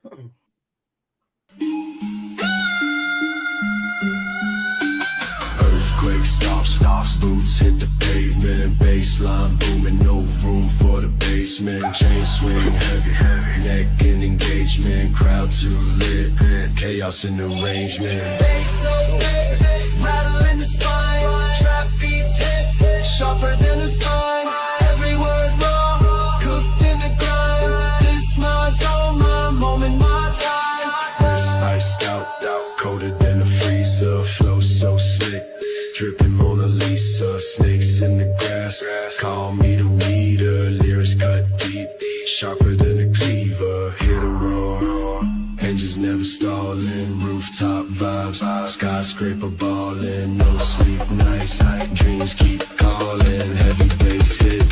Earthquake stops, boots hit the pavement, baseline booming, no room for the basement. Chain swing heavy, neck in engagement, crowd too lit, chaos in arrangement. Bass so big, rattling the spine, trap beats hit, sharper than a spine. Every word raw, cooked in the grind. This my zone, my moment, my time. Wrist iced out, colder than a freezer, flow so slick. Dripping Mona Lisa, snakes in the grass. Call me the weeder, lyrics cut deep, sharper than a cleaver. Hear the roar, engines never stalling. Rooftop vibes, skyscraper ballin'. No sleep nights, dreams keep calling. Heavy bass hit,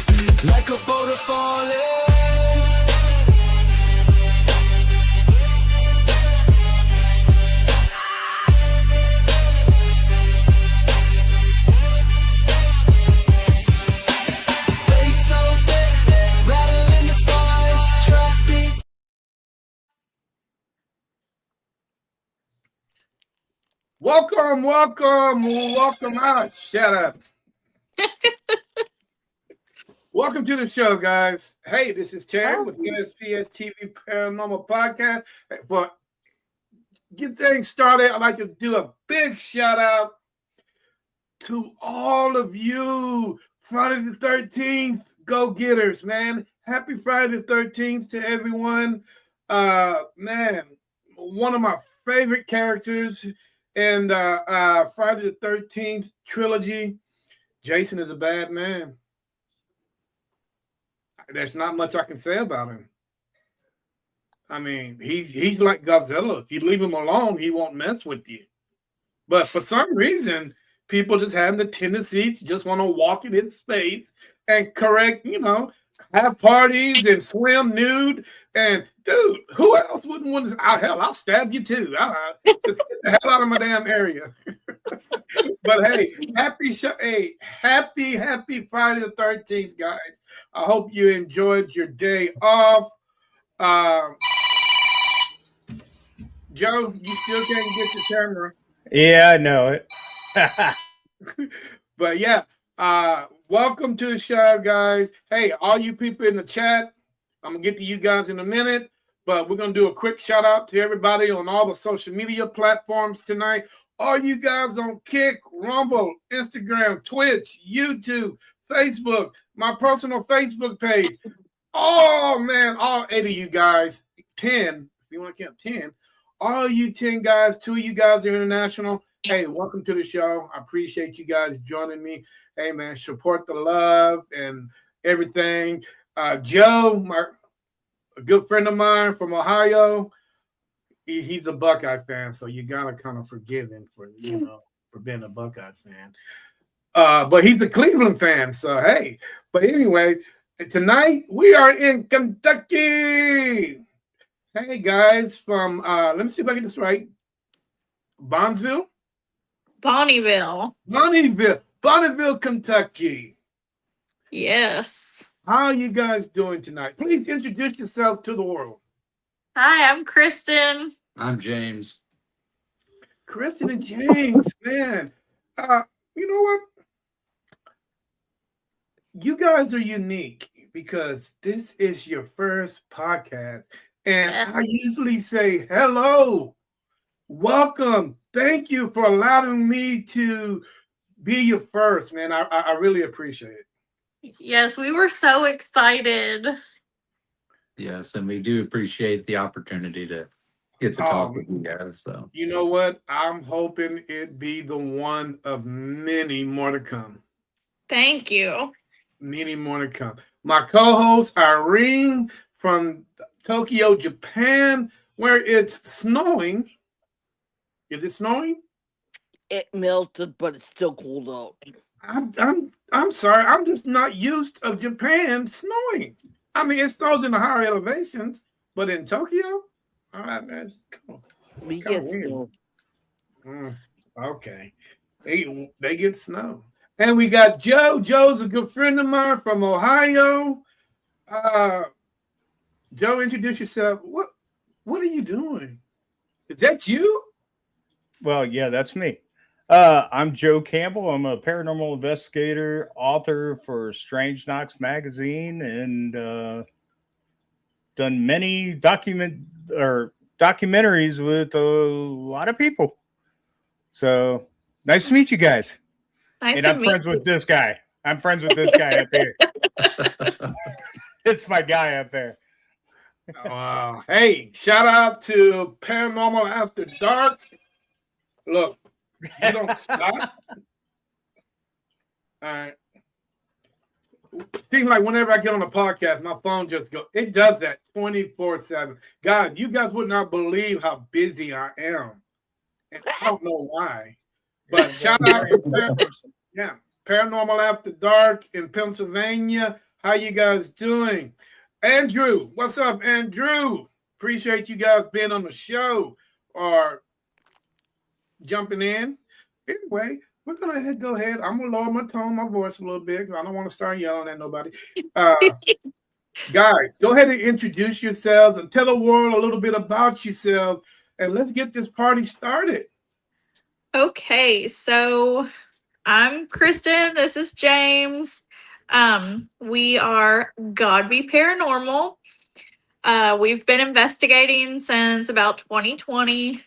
like a boulder falling. Welcome out. Shut up. Welcome to the show, guys. Hey, this is Terry with NSPS TV Paranormal Podcast. But get things started, I'd like to do a big shout out to all of you Friday the 13th go-getters, man. Happy Friday the 13th to everyone. Man, one of my favorite characters in Friday the 13th trilogy. Jason is a bad man. There's not much I can say about him. I mean, he's like Godzilla. If you leave him alone, he won't mess with you. But for some reason, people just have the tendency to just want to walk in his space and correct, have parties and swim nude. And dude, who else wouldn't want to? Hell, I'll stab you too. Just get the hell out of my damn area. But hey, happy Friday the 13th, guys. I hope you enjoyed your day off. Joe, you still can't get your camera. Yeah, I know it. But yeah, welcome to the show, guys. Hey, all you people in the chat, I'm going to get to you guys in a minute, but we're going to do a quick shout out to everybody on all the social media platforms tonight. All you guys on Kick, Rumble, Instagram, Twitch, YouTube, Facebook, my personal Facebook page. Oh, man, all 8 of you guys, 10, if you want to count 10, all you 10 guys, 2 of you guys are international. Hey, welcome to the show. I appreciate you guys joining me. Hey, man, support the love and everything. Joe, a good friend of mine from Ohio, he's a Buckeye fan, so you got to kind of forgive him for being a Buckeye fan. But he's a Cleveland fan, so hey. But anyway, tonight we are in Kentucky. Hey, guys, from, let me see if I get this right. Bonneville, Kentucky. Yes. How are you guys doing tonight? Please introduce yourself to the world. Hi, I'm Kristen. I'm James. Kristen and James, man. You know what? You guys are unique because this is your first podcast. And I usually say, hello, welcome. Thank you for allowing me to be your first, man. I really appreciate it. Yes, we were so excited. Yes, and we do appreciate the opportunity to get to talk with you guys. So you know what? I'm hoping it be the one of many more to come. Thank you. Many more to come. My co-host Irene from Tokyo, Japan, where it's snowing. Is it snowing? It melted, but it's still cold out. I'm sorry. I'm just not used of Japan snowing. I mean, it snows in the higher elevations, but in Tokyo, all right, that's cool. We get snow. Okay, they get snow, and we got Joe. Joe's a good friend of mine from Ohio. Joe, introduce yourself. What What are you doing? Is that you? Well, yeah, that's me. I'm Joe Campbell. I'm a paranormal investigator, author for Strange Knocks magazine, and done many documentaries with a lot of people. So nice to meet you guys. Nice And to I'm meet friends you. with this guy. I'm friends with this guy up here. It's my guy up there. Wow. Hey, shout out to Paranormal After Dark. Look, you don't stop. All right. Seems like whenever I get on a podcast, my phone just goes. It does that 24/7. Guys, you guys would not believe how busy I am. And I don't know why. But shout out to Paranormal After Dark in Pennsylvania. How you guys doing? Andrew, what's up, Andrew? Appreciate you guys being on the show or jumping in. Anyway, we're gonna go ahead. I'm gonna lower my voice a little bit because I don't want to start yelling at nobody. Guys, go ahead and introduce yourselves and tell the world a little bit about yourselves, and let's get this party started. Okay, so I'm Kristen. This is James. We are Godbey Paranormal. We've been investigating since about 2020.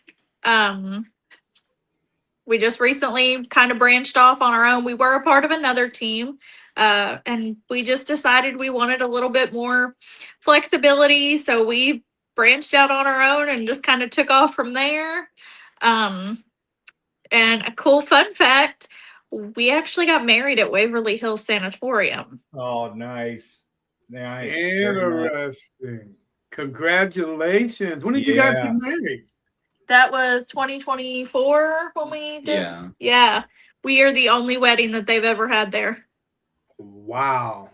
We just recently kind of branched off on our own. We were a part of another team, and we just decided we wanted a little bit more flexibility. So we branched out on our own and just kind of took off from there. And a cool fun fact, we actually got married at Waverly Hills Sanatorium. Oh, nice. Nice. Very nice. Interesting. Congratulations. When did you guys get married? That was 2024 when we did. Yeah. Yeah. We are the only wedding that they've ever had there. Wow.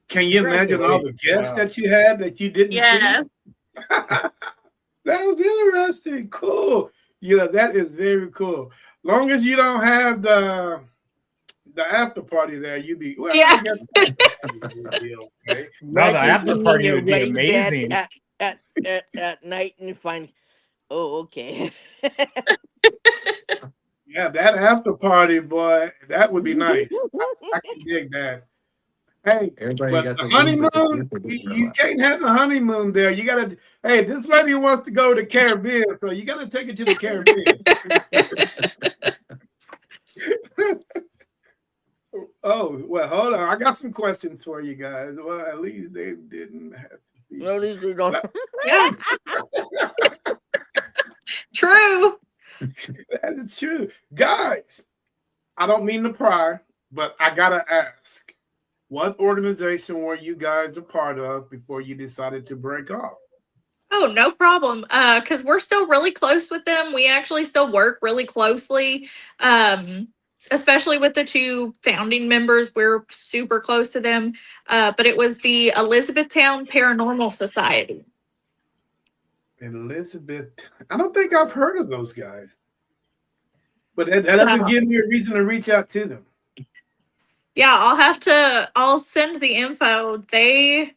Can you imagine all the guests that you had that you didn't Yeah. see? That was interesting. Cool. Yeah, that is very cool. Long as you don't have the after party there, you'd be well. Yeah. I guess you'd be okay. No, the after party would be Laying bed amazing. At night and you find, oh, okay. Yeah, that after party, boy, that would be nice. I can dig that. Hey, Everybody but got the the honeymoon, you can't have the honeymoon there. You gotta. Hey, this lady wants to go to the Caribbean, so you gotta take it to the Caribbean. Oh well, hold on. I got some questions for you guys. Well, at least they didn't have to be. No, these we don't. Yeah. True. That is true, guys. I don't mean to pry, but I gotta ask. What organization were you guys a part of before you decided to break off? Oh, no problem. Because we're still really close with them. We actually still work really closely. Especially with the two founding members. We're super close to them. But it was the Elizabethtown Paranormal Society. Elizabeth. I don't think I've heard of those guys. But that doesn't give me a reason to reach out to them. Yeah, I'll send the info. They're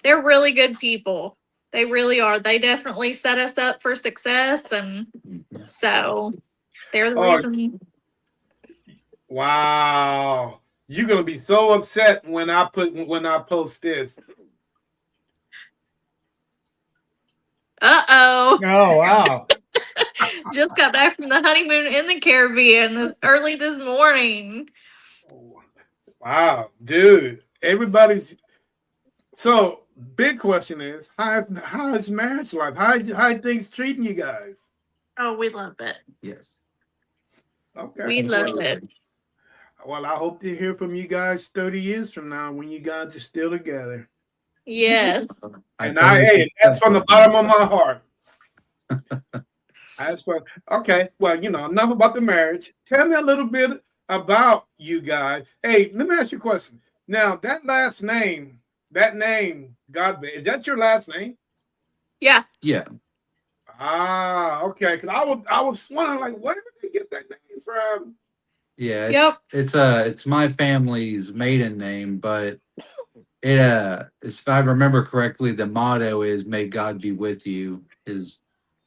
really good people. They really are. They definitely set us up for success. And so they're the reason. Wow. You're gonna be so upset when I post this. Uh-oh. Oh, wow. Just got back from the honeymoon in the Caribbean early this morning. Wow, dude. Everybody's so big question is how is marriage life? How are things treating you guys? Oh, we love it. Yes. Okay. We love it. Well, I hope to hear from you guys 30 years from now when you guys are still together. Yes. That's from the bottom of my heart. Okay. Well, enough about the marriage. Tell me a little bit about you guys. Hey, let me ask you a question. Now, that name, Godbey, is that your last name? Yeah. Yeah. Ah, okay. Because I was wondering, like, where did they get that name from? Yeah. It's my family's maiden name, but if I remember correctly, the motto is "May God be with you." Is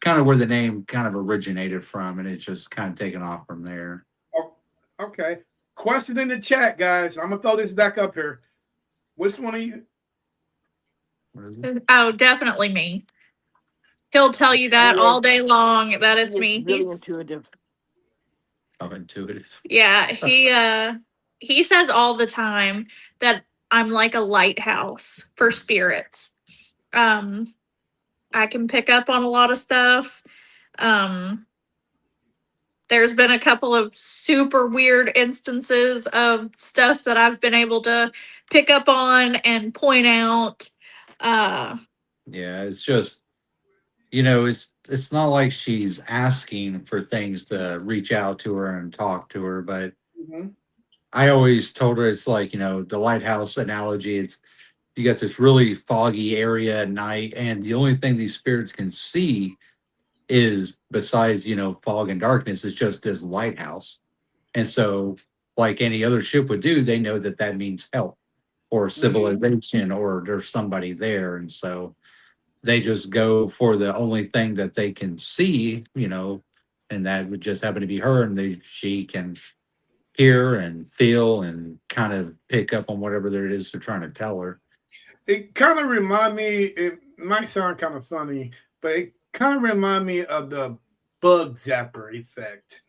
kind of where the name kind of originated from, and it's just kind of taken off from there. Oh, okay. Question in the chat, guys. I'm gonna throw this back up here. Which one of you? What is it? Oh, definitely me. He'll tell you that all day long that it's He's me. really He's intuitive. Oh, intuitive. yeah, he says all the time that I'm like a lighthouse for spirits. I can pick up on a lot of stuff. There's been a couple of super weird instances of stuff that I've been able to pick up on and point out. Yeah, it's just, you know, it's not like she's asking for things to reach out to her and talk to her, but Mhm. I always told her it's like, you know, the lighthouse analogy. It's you got this really foggy area at night, and the only thing these spirits can see is, besides, you know, fog and darkness, is just this lighthouse. And so, like any other ship would do, they know that that means help or civilization or there's somebody there. And so they just go for the only thing that they can see, you know, and that would just happen to be her. And she can hear and feel and kind of pick up on whatever there is they're trying to tell her. It kind of remind me. It might sound kind of funny, but it kind of remind me of the bug zapper effect.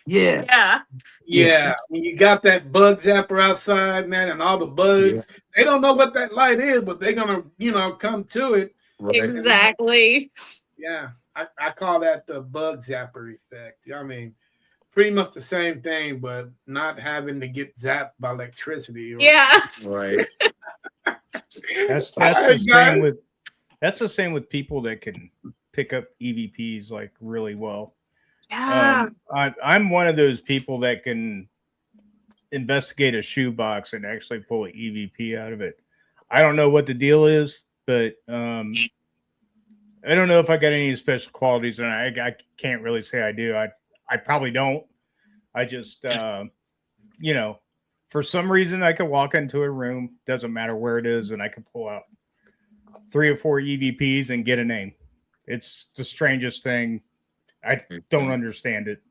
Yeah. Yeah. Yeah, when you got that bug zapper outside, man, and all the bugs, they don't know what that light is, but they're gonna, come to it. Right. Exactly. Yeah, I call that the bug zapper effect. I mean, pretty much the same thing, but not having to get zapped by electricity. Yeah. Right. That's Alright, the same with people that can pick up EVPs like really well. Yeah. I'm one of those people that can investigate a shoebox and actually pull an EVP out of it. I don't know what the deal is, but I don't know if I got any special qualities, and I can't really say I do. I probably don't. I just for some reason I can walk into a room, doesn't matter where it is, and I can pull out 3 or 4 EVPs and get a name. It's the strangest thing. I don't understand it.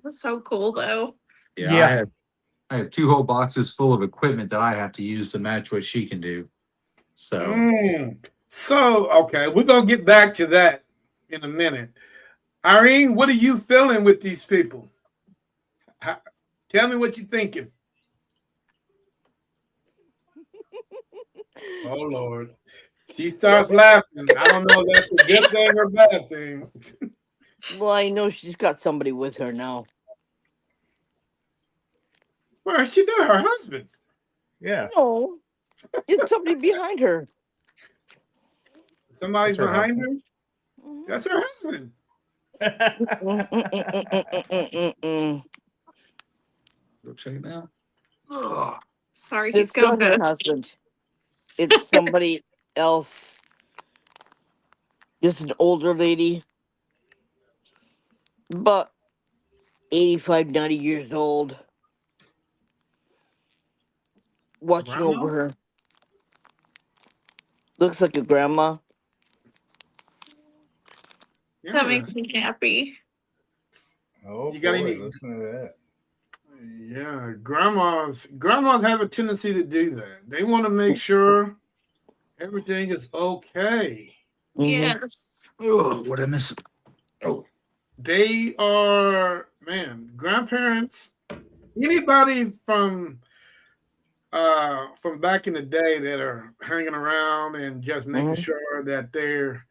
That's so cool though. Yeah. I have 2 whole boxes full of equipment that I have to use to match what she can do. So So, okay, we're gonna get back to that in a minute. Irene, what are you feeling with these people? Tell me what you're thinking. Oh Lord. She starts laughing. I don't know if that's a good thing or a bad thing. Well, I know she's got somebody with her now. Where is she doing? Her husband. Yeah. No, it's somebody behind her. Somebody's That's her behind her? Mhm. That's her husband. go check it out. Sorry, he's It's not going her to. husband. It's somebody else. Just an older lady. But 85, 90 years old. Watching Grandma? over her. Looks like a grandma. That makes me happy. Oh, You got boy, any- listen to that. Yeah, grandmas have a tendency to do that. They want to make sure everything is okay. Mhm. Yes. Oh, what I miss? Oh, They are, man, grandparents. Anybody from back in the day that are hanging around and just making Mhm. sure that their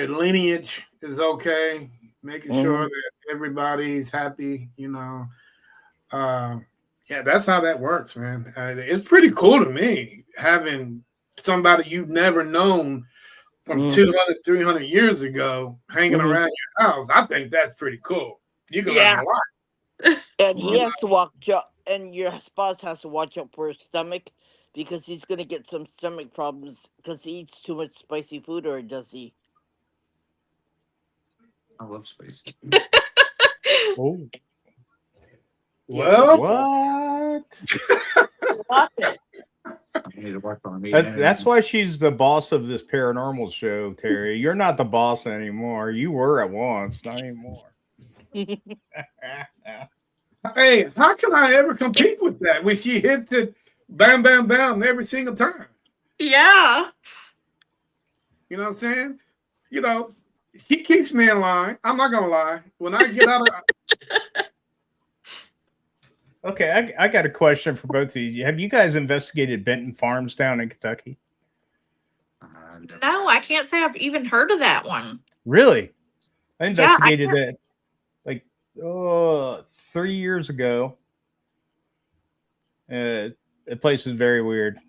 lineage is okay, making sure that everybody's happy, yeah, that's how that works, man. It's pretty cool to me having somebody you've never known from 200, 300 years ago hanging around your house. I think that's pretty cool. You can learn Yeah. a lot. And he has to and your spouse has to watch out for his stomach because he's going to get some stomach problems because he eats too much spicy food, or does he? I love space. Oh, Well, what? Watch it. I need to work on me. That's why she's the boss of this paranormal show, Terry. You're not the boss anymore. You were at once, not anymore. Hey, how can I ever compete with that when she hits it bam, bam, bam every single time? Yeah. You know what I'm saying? You know, she keeps me in line. I'm not gonna lie. When I get out of Okay, I got a question for both of you. Have you guys investigated Benton Farms down in Kentucky? No, I can't say I've even heard of that one. Really? I Yeah, investigated that like 3 years ago. The place is very weird. I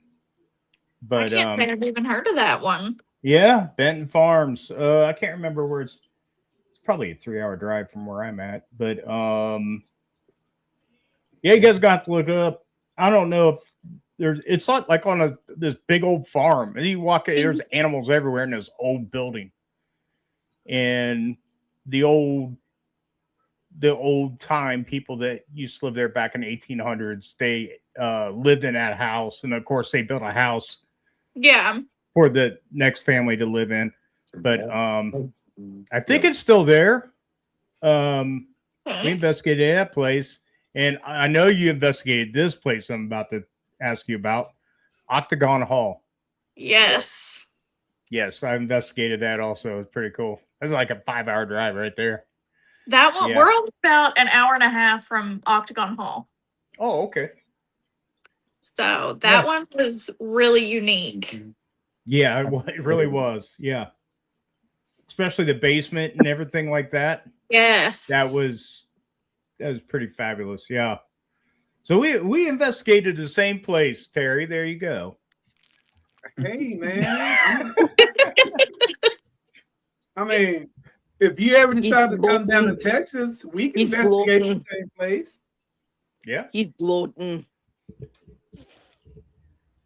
But can't say I've even heard of that one. yeah, Benton Farms. I can't remember where it's probably a 3-hour drive from where I'm at. But yeah, you guys got to look it up. I don't know if there's it's not like on this big old farm. And you walk there's animals everywhere in this old building. And the old time people that used to live there back in the 1800s, they lived in that house, and of course they built a house Yeah. for the next family to live in. But I think it's still there. We Okay. investigated that place, and I know you investigated this place I'm about to ask you about, Octagon Hall. Yes. Yes, I investigated that also. It's pretty cool. That's like a 5-hour drive right there. That one, Yeah. we're only about an hour and a half from Octagon Hall. Oh, okay. So that one was really unique. Yeah, it really was. Yeah. Especially the basement and everything like that. Yes. That was pretty fabulous. Yeah. So we investigated the same place, Terry. There you go. hey man. I mean, if you ever decide to come down to Texas, we can He's investigate gloating. the same place. Yeah. He's gloating.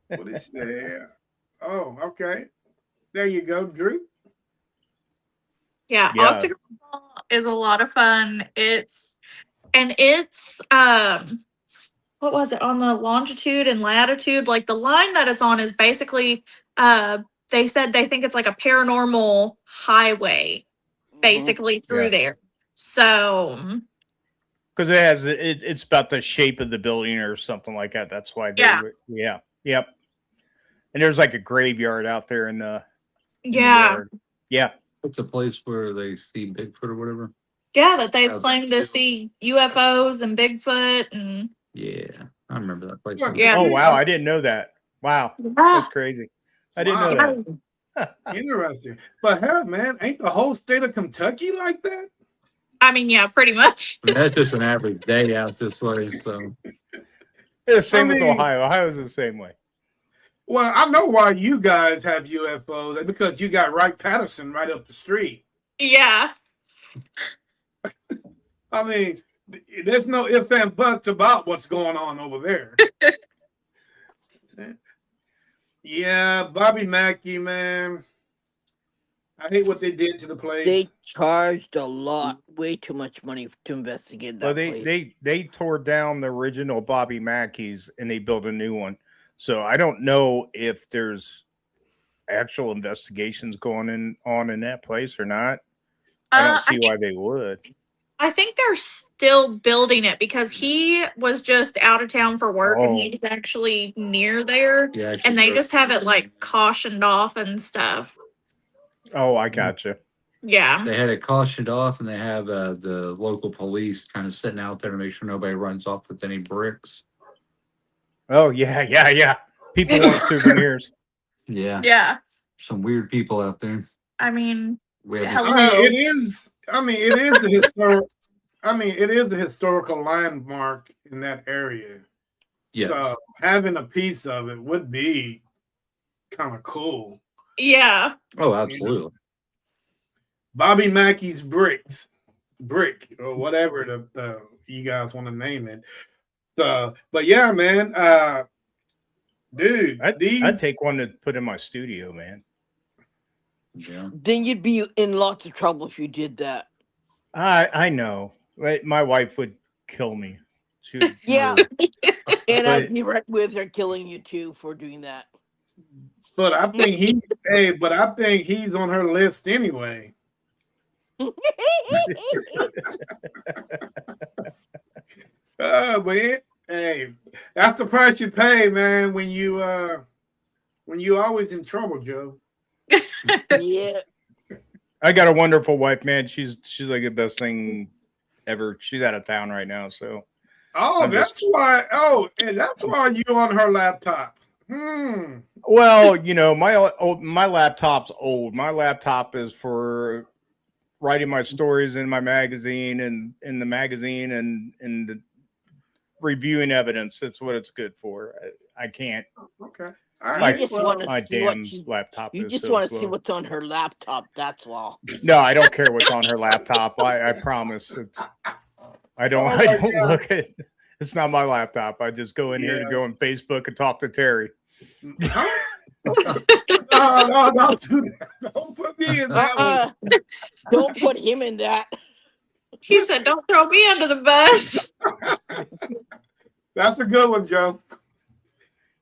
What is there? Oh, okay. There you go, Drew. Yeah, Yeah. Octagon Hall is a lot of fun. It's what was it on the longitude and latitude? Like the line that it's on is basically they said they think it's like a paranormal highway basically through Yeah. there. So Because it's about the shape of the building or something like that. That's why they yep. And there's like a graveyard out there in the yard. Yeah. It's a place where they see Bigfoot or whatever. Yeah, that they How's claim that to too? see UFOs and Bigfoot and Yeah, I remember that place. Yeah. Oh wow, I didn't know that. Wow, that's crazy. I didn't know that. Interesting. But hell, man, ain't the whole state of Kentucky like that? I mean, yeah, pretty much. That's just an average day out this way. So Yeah, same with I mean- Ohio. Ohio's the same way. Well, I know why you guys have UFOs. That's because you got Wright Patterson right up the street. Yeah. I mean, there's no ifs and buts about what's going on over there. Yeah, Bobby Mackey, man. I hate what they did to the place. They charged a lot, way too much money to investigate that Well, place. they tore down the original Bobby Mackey's and they built a new one. So I don't know if there's actual investigations going on in that place or not. I don't see why they would. I think they're still building it because he was just out of town for work and he's actually near there. yeah, And they just have it like cautioned off and stuff. Oh, I gotcha. Yeah. they had it cautioned off, and they have the local police kind of sitting out there to make sure nobody runs off with any bricks. Oh yeah. People want souvenirs. Yeah, Yeah. some weird people out there. I mean, We have Hello. it is a historic. It is a historical landmark in that area. yeah, So having a piece of it would be kind of cool. yeah. oh, absolutely. Bobby Mackey's brick, or whatever the you guys want to name it. So, but yeah, man, dude, I'd take one to put in my studio, man. Yeah, Then you'd be in lots of trouble if you did that. I know. My wife would kill me. She would Yeah. murder. And But- I'd be right with her killing you too for doing that. But I think he's on her list anyway. But hey, that's the price you pay, man, when you always in trouble, Joe. Yeah. I got a wonderful wife, man. She's like the best thing ever. She's out of town right now, so Oh, I'm that's just- why. Oh, and that's why you on her laptop. well, my laptop's old. My laptop is for writing my stories in my magazine and in the magazine and the reviewing evidence. That's what it's good for. I can't. Okay. All Like, You just well, want my to see what damn she's. laptop You is just so want to see slow. what's on her laptop. That's all. No, I don't care what's on her laptop. I promise. I don't look at. It's not my laptop. I just go in here to go on Facebook and talk to Terry. no, don't do that. Don't put me in that one. Don't put him in that. He said, "Don't throw me under the bus." That's a good one, Joe.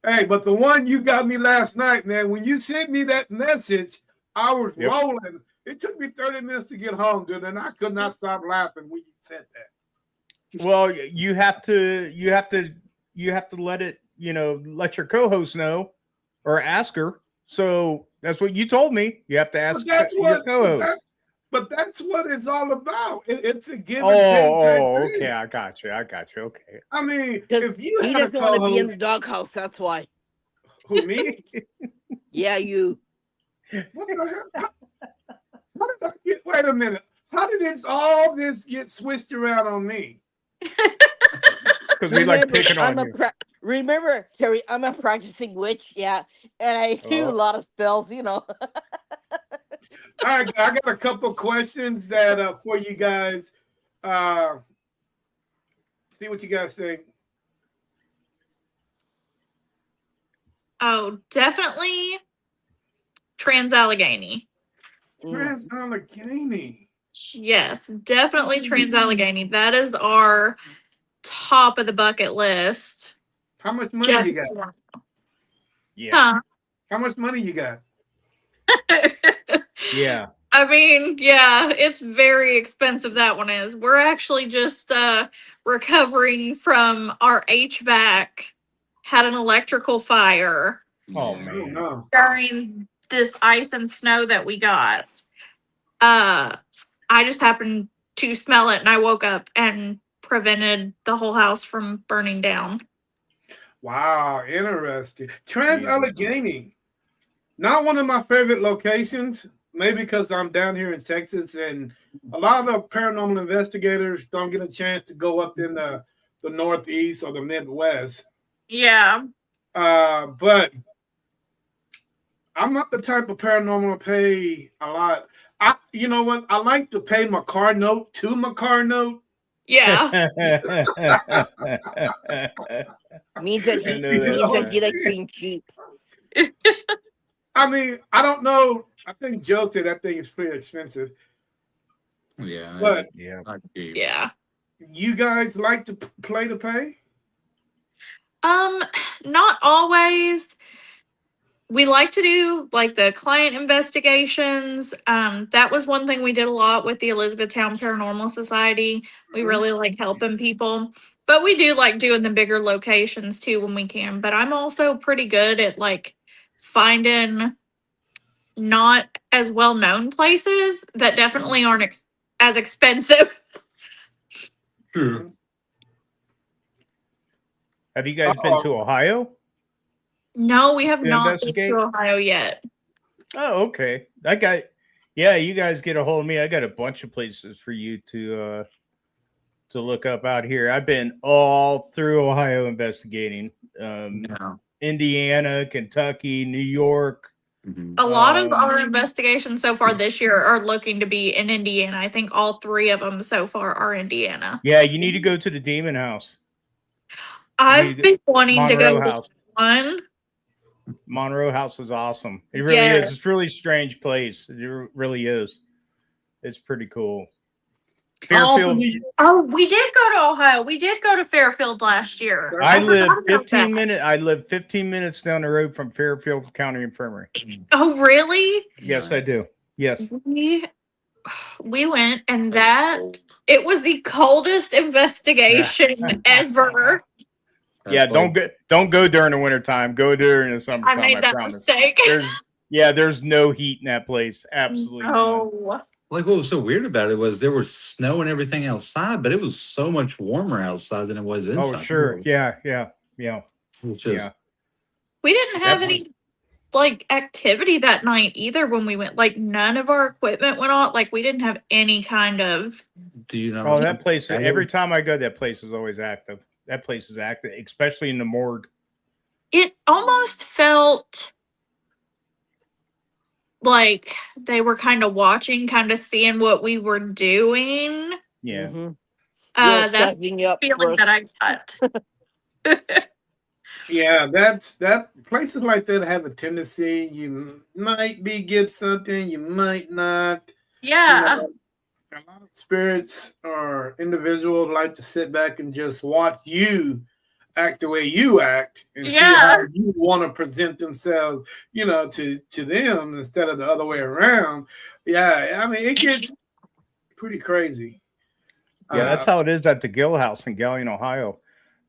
Hey, but the one you got me last night, man, when you sent me that message, I was rolling. It took me 30 minutes to get home, dude, and I could not stop laughing when you said that. Well, you have to let it, let your co-host know or ask her. So that's what you told me. You have to ask your co-host. But that's what it's all about. It's a give and take. Okay. I got you. Okay. I mean, Because if you he had a doesn't want to be in the co-host, doghouse. That's why. who me? Yeah, you. What the hell? How did I get? Wait a minute. How did all this get switched around on me? Because we like picking on you. Remember, Terry, I'm a practicing witch, yeah, and I do a lot of spells, All right, I got a couple questions that for you guys. See what you guys think. Oh, definitely Trans-Allegheny. Trans-Allegheny. Yes, definitely Trans-Allegheny. That is our top of the bucket list. How much money you got? Yeah. Huh. How much money you got? Yeah. I mean, yeah, it's very expensive, that one is. We're actually just recovering from our HVAC had an electrical fire Oh Oh, man. no. during this ice and snow that we got. I just happened to smell it and I woke up and prevented the whole house from burning down. Wow, interesting. Trans-Allegheny. Not one of my favorite locations, maybe because I'm down here in Texas and a lot of the paranormal investigators don't get a chance to go up in the Northeast or the Midwest. Yeah. But I'm not the type of paranormal to pay a lot. You know what? I like to pay my car note to my car note. Yeah. means that I know that's he right. likes being cheap. I mean, I don't know. I think Joe said that thing is pretty expensive. Yeah. But Yeah. not cheap. Yeah. you guys like to play to pay? Not always. We like to do like the client investigations. That was one thing we did a lot with the Elizabethtown Paranormal Society. We really like helping people, but we do like doing the bigger locations too when we can. But I'm also pretty good at like finding not as well known places that definitely aren't as expensive. True. Have you guys been to Ohio? No, we have To not been investigate? to Ohio yet. Oh, okay. You guys get a hold of me. I got a bunch of places for you to look up out here. I've been all through Ohio investigating. Yeah. Indiana, Kentucky, New York. Mhm. A lot of our investigations so far this year are looking to be in Indiana. I think all three of them so far are Indiana. Yeah, you need to go to the Demon House. I've been wanting to go Monroe to House. one. Monroe House is awesome. It really Yes. is. It's a really strange place. It really is. It's pretty cool. Fairfield. Oh, we did go to Ohio. We did go to Fairfield last year. I forgot live about 15 that. minutes. I live 15 minutes down the road from Fairfield County Infirmary. Oh, really? Yes, I do. Yes. We went, and it was the coldest investigation ever. Yeah, don't go during the wintertime. Go during the I summertime. made that promise. mistake. There's no heat in that place. Absolutely. None. Oh, Like what was so weird about it was there was snow and everything outside, but it was so much warmer outside than it was inside. Oh, sure. Yeah. It's just Yeah. we didn't have any like activity that night either when we went. Like none of our equipment went on. Like we didn't have any kind of. Do you know? Oh, that place. Every time I go, that place is always active. That place is active, especially in the morgue. It almost felt like they were kind of watching, kind of seeing what we were doing. Yeah. Mhm. You're That's setting up feeling for that I got. Yeah, that places like that have a tendency. You might get something, you might not. Yeah. A lot of spirits or individuals like to sit back and just watch you act the way you act and see how you want to present themselves, to them instead of the other way around. Yeah, I mean it gets pretty crazy. Yeah, that's how it is at the Gill House in Galion, Ohio.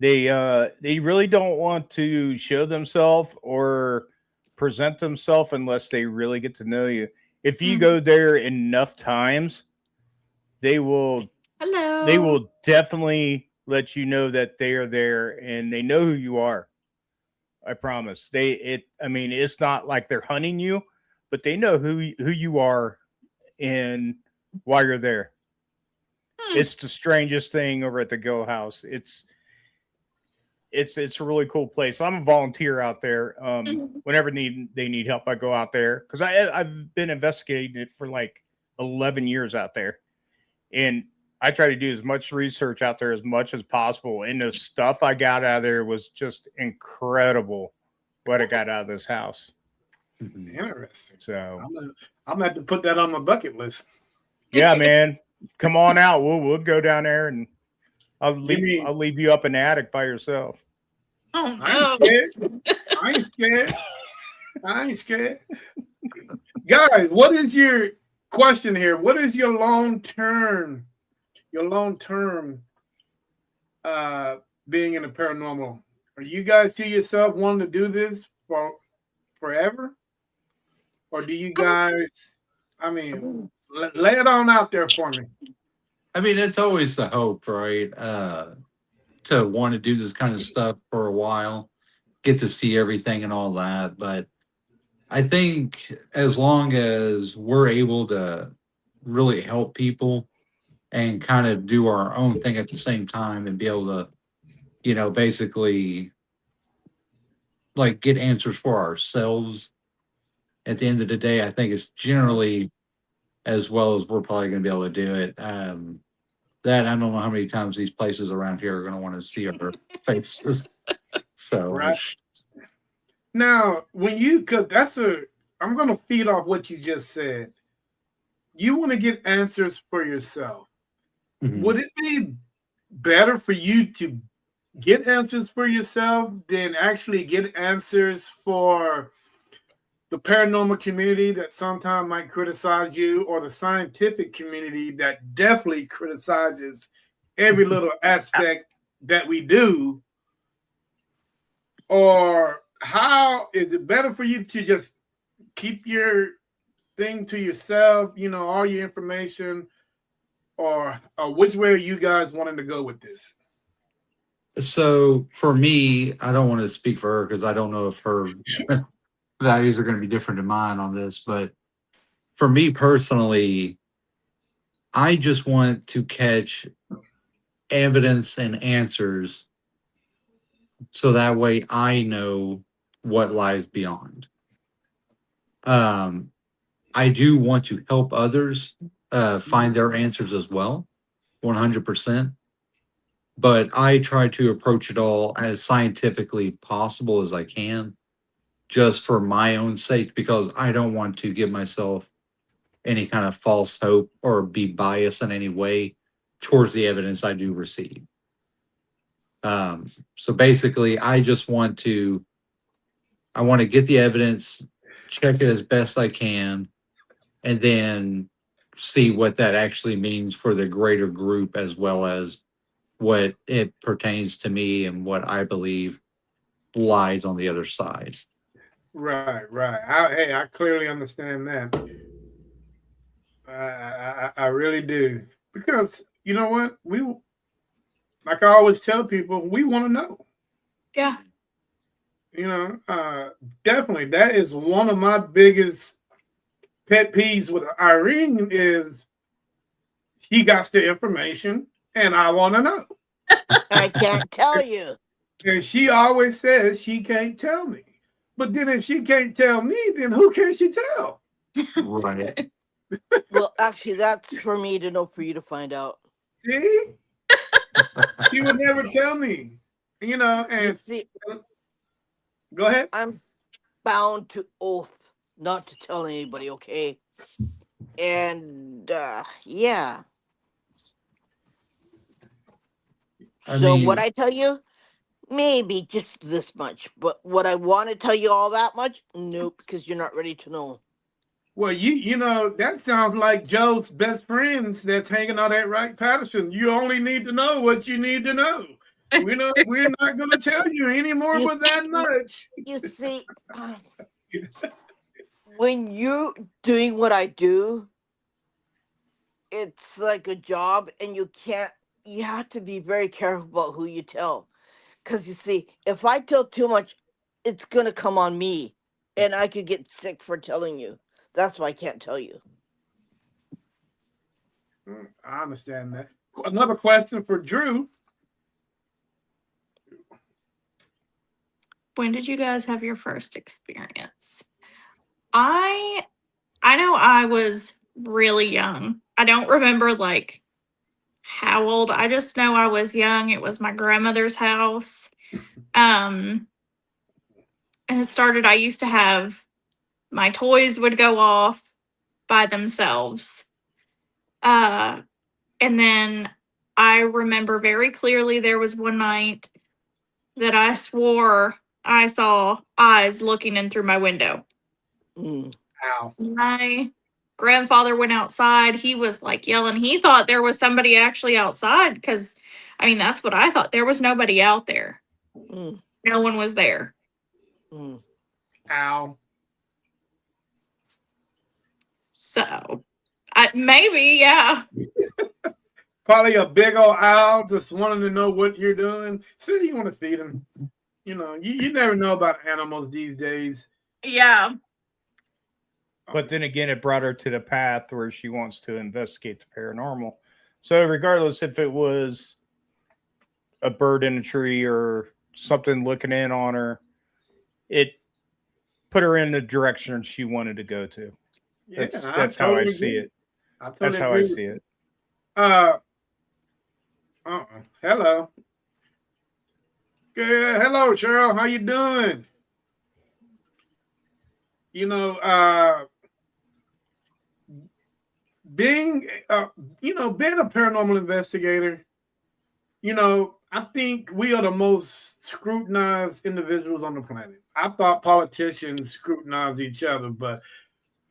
They really don't want to show themselves or present themselves unless they really get to know you. If you go there enough times, they will definitely let you know that they are there and they know who you are. I promise. It's not like they're hunting you, but they know who you are and why you're there. It's the strangest thing over at the Go House. It's a really cool place. I'm a volunteer out there. Whenever they need help, I go out there because I've been investigating it for like 11 years out there, and I try to do as much research out there as much as possible. And the stuff I got out of there was just incredible. What I got out of this house. Interesting. So I'm gonna have to put that on my bucket list. Yeah, man, come on out. We'll go down there and I'll leave you up in the attic by yourself. Oh no! I ain't scared. Guys, what is your question here? What is your long term being in the paranormal? Are you guys see yourself wanting to do this for forever? Or do you guys, lay it on out there for me. I mean, it's always the hope, right? To want to do this kind of stuff for a while, get to see everything and all that. But I think as long as we're able to really help people and kind of do our own thing at the same time and be able to, basically like get answers for ourselves at the end of the day, I think it's generally as well as we're probably going to be able to do it. That I don't know how many times these places around here are going to want to see our faces. So, right. Now, I'm going to feed off what you just said. You want to get answers for yourself. Mhm. Would it be better for you to get answers for yourself than actually get answers for the paranormal community that sometimes might criticize you, or the scientific community that definitely criticizes every little aspect that we do? Or how is it better for you to just keep your thing to yourself, all your information, or which way are you guys wanting to go with this? So for me, I don't want to speak for her because I don't know if her values are going to be different than mine on this. But for me personally, I just want to catch evidence and answers so that way I know what lies beyond. I do want to help others find their answers as well, 100%. But I try to approach it all as scientifically possible as I can, just for my own sake, because I don't want to give myself any kind of false hope or be biased in any way. towards the evidence I do receive. So basically, I want to get the evidence, check it as best I can, and then see what that actually means for the greater group, as well as what it pertains to me and what I believe lies on the other side. Right. I clearly understand that. I really do, because you know what, like I always tell people, we want to know. Yeah. You know, definitely that is one of my biggest pet peeves with Irene is she got the information and I want to know. I can't tell you. And she always says she can't tell me. But then if she can't tell me, then who can she tell? Right. Well, actually, that's for me to know, for you to find out. See? She would never tell me. You know, You and see, go ahead. I'm bound to oath not to tell anybody, okay? And yeah. So what I tell you, maybe just this much. But what I want to tell you all that much, nope, because you're not ready to know. Well, you know, that sounds like Joe's best friends that's hanging out at Wright Patterson. You only need to know what you need to know. We're not going to tell you anymore but that much. You see, when you're doing what I do, it's like a job, and you have to be very careful about who you tell. Because you see, if I tell too much, it's going to come on me, and I could get sick for telling you. That's why I can't tell you. I understand that. Another question for Drew. When did you guys have your first experience? I know I was really young. I don't remember like how old. I just know I was young. It was my grandmother's house. And it started, I used to have my toys would go off by themselves. And then I remember very clearly there was one night that I swore I saw eyes looking in through my window. Ow. My grandfather went outside. He was like yelling. He thought there was somebody actually outside because, I mean, that's what I thought. There was nobody out there. No one was there. Ow. So, maybe, yeah. Probably a big old owl just wanting to know what you're doing. So you want to feed him. You know, you never know about animals these days. Yeah. But then again, it brought her to the path where she wants to investigate the paranormal. So regardless if it was a bird in a tree or something looking in on her, it put her in the direction she wanted to go to. Yeah, that's how I see it. That's how I see it. Hello. Good. Hello, Cheryl. How you doing? You know, being a paranormal investigator, you know, I think we are the most scrutinized individuals on the planet. I thought politicians scrutinize each other, but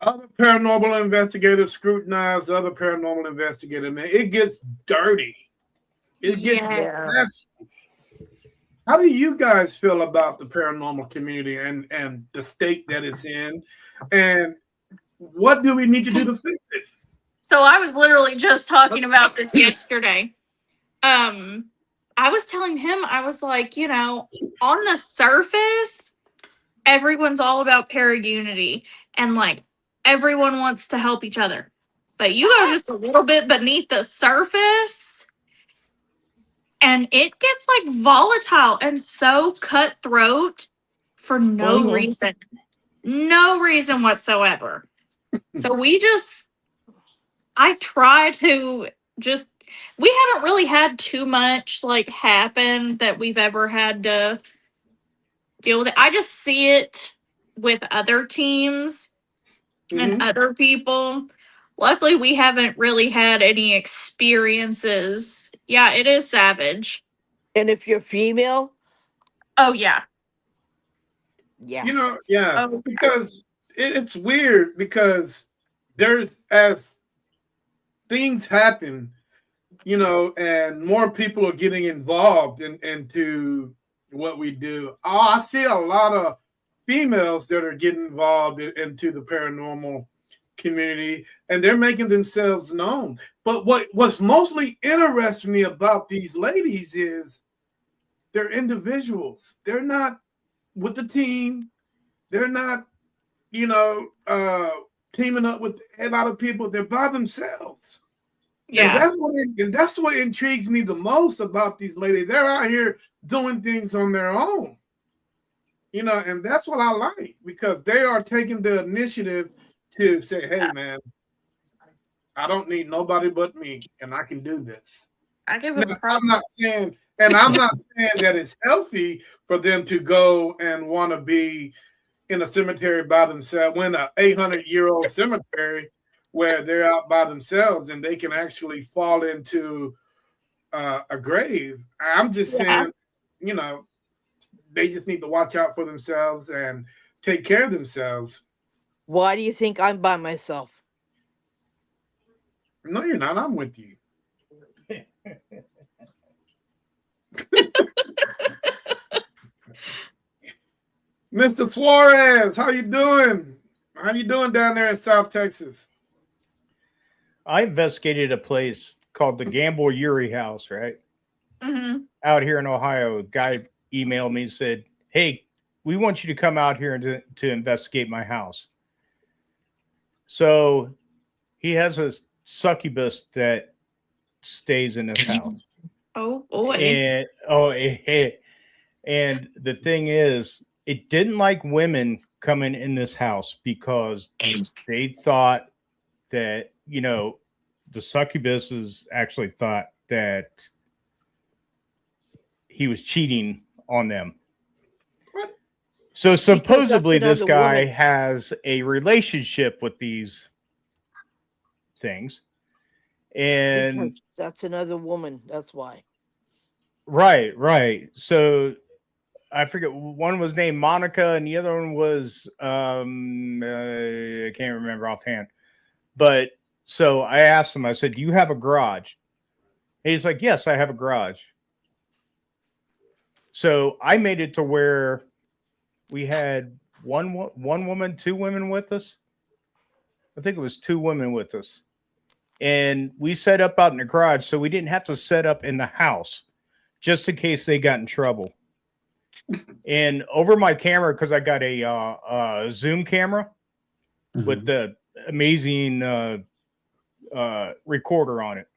other paranormal investigators scrutinize other paranormal investigators. Man, it gets dirty. It gets messy. How do you guys feel about the paranormal community and the state that it's in? And what do we need to do to fix it? So I was literally just talking about this yesterday. I was telling him, I was like, you know, on the surface, everyone's all about para-unity and like everyone wants to help each other. But you go just a little bit beneath the surface and it gets like volatile and so cutthroat for no reason. No reason whatsoever. So I try to just, we haven't really had too much like happen that we've ever had to deal with it. I just see it with other teams and other people. Luckily, we haven't really had any experiences. Yeah, it is savage. And if you're female, Oh, yeah. yeah. You know, yeah, Oh, because it's weird because there's as things happen, you know, and more people are getting involved into what we do. Oh, I see a lot of females that are getting involved into the paranormal community, and they're making themselves known. But what's mostly interesting me about these ladies is they're individuals. They're not with the team. They're not, you know, teaming up with a lot of people. They're by themselves. And yeah. that's what intrigues me the most about these ladies. They're out here doing things on their own, you know, and that's what I like because they are taking the initiative to say, "Hey, man, I don't need nobody but me, and I can do this." I give Now, them props. I'm not saying that it's healthy for them to go and want to be in a cemetery by themselves, when an 800-year-old cemetery where they're out by themselves and they can actually fall into a grave. I'm just saying, you know, they just need to watch out for themselves and take care of themselves. Why do you think I'm by myself? No, you're not. I'm with you. Mr. Suarez, how you doing? How you doing down there in South Texas? I investigated a place called the Gamble Urey House, right? Mm-hmm. Out here in Ohio. A guy emailed me and said, "Hey, we want you to come out here and to investigate my house." So he has a succubus that stays in this house. Oh, boy. And the thing is, it didn't like women coming in this house because they thought that, you know, the succubuses actually thought that he was cheating on them. What? So supposedly this another guy woman. has a relationship with these things. And Because that's another woman. That's why. right. So I forget, one was named Monica and the other one was I can't remember offhand. But so I asked him, I said, "Do you have a garage?" And he's like, "Yes, I have a garage." So I made it to where we had one woman, two women with us. I think it was two women with us. And we set up out in the garage so we didn't have to set up in the house just in case they got in trouble. And over my camera, because I got a Zoom camera with the amazing recorder on it.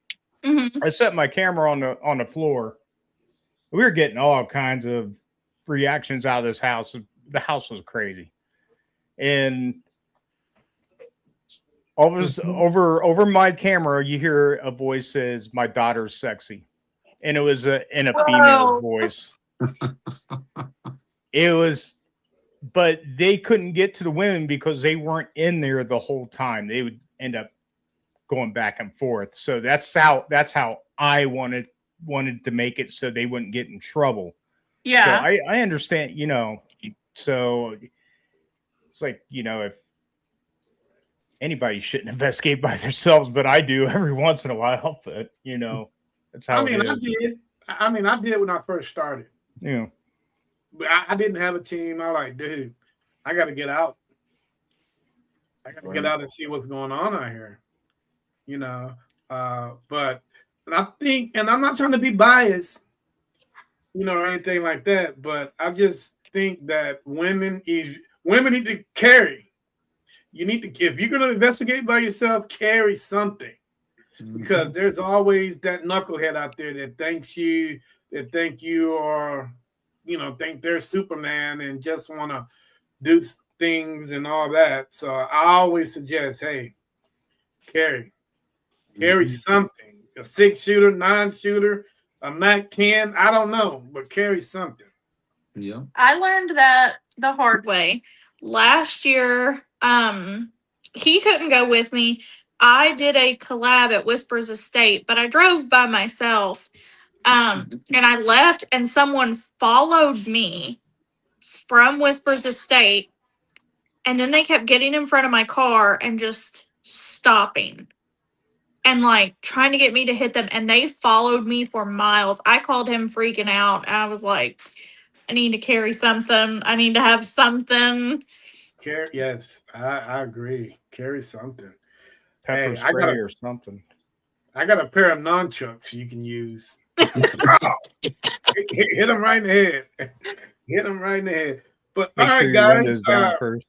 Mm-hmm. I set my camera on the floor. We were getting all kinds of reactions out of this house. The house was crazy, and always over my camera, you hear a voice says, "My daughter's sexy," and it was in a female voice. It was, but they couldn't get to the women because they weren't in there the whole time. They would end up going back and forth. So that's how I wanted to make it so they wouldn't get in trouble. Yeah. So I understand, you know. So it's like, you know, if anybody shouldn't investigate by themselves, but I do every once in a while. But you know, that's how it is. I did when I first started. Yeah. But I didn't have a team. I like, dude, I got to get out. I got to get out and see what's going on out here. You know, but and I think, and I'm not trying to be biased, you know, or anything like that, but I just think that women need to carry. You need to, if you're going to investigate by yourself, carry something, because there's always that knucklehead out there that think you are, you know, think they're Superman and just want to do things and all that. So I always suggest, hey, carry something, a 6-shooter, 9-shooter, a Mac 10. I don't know, but carry something. Yeah. I learned that the hard way. Last year, he couldn't go with me. I did a collab at Whispers Estate, but I drove by myself. And I left, and someone followed me from Whispers Estate, and then they kept getting in front of my car and just stopping and like trying to get me to hit them, and they followed me for miles. I called him freaking out. I was like, I need to carry something. I need to have something. Yes, I agree. Carry something. Pepper Hey, spray or something. I got a pair of nunchucks you can use. Hit them right in the head. Hit them right in the head. But Make all sure right, your guys. windows down first.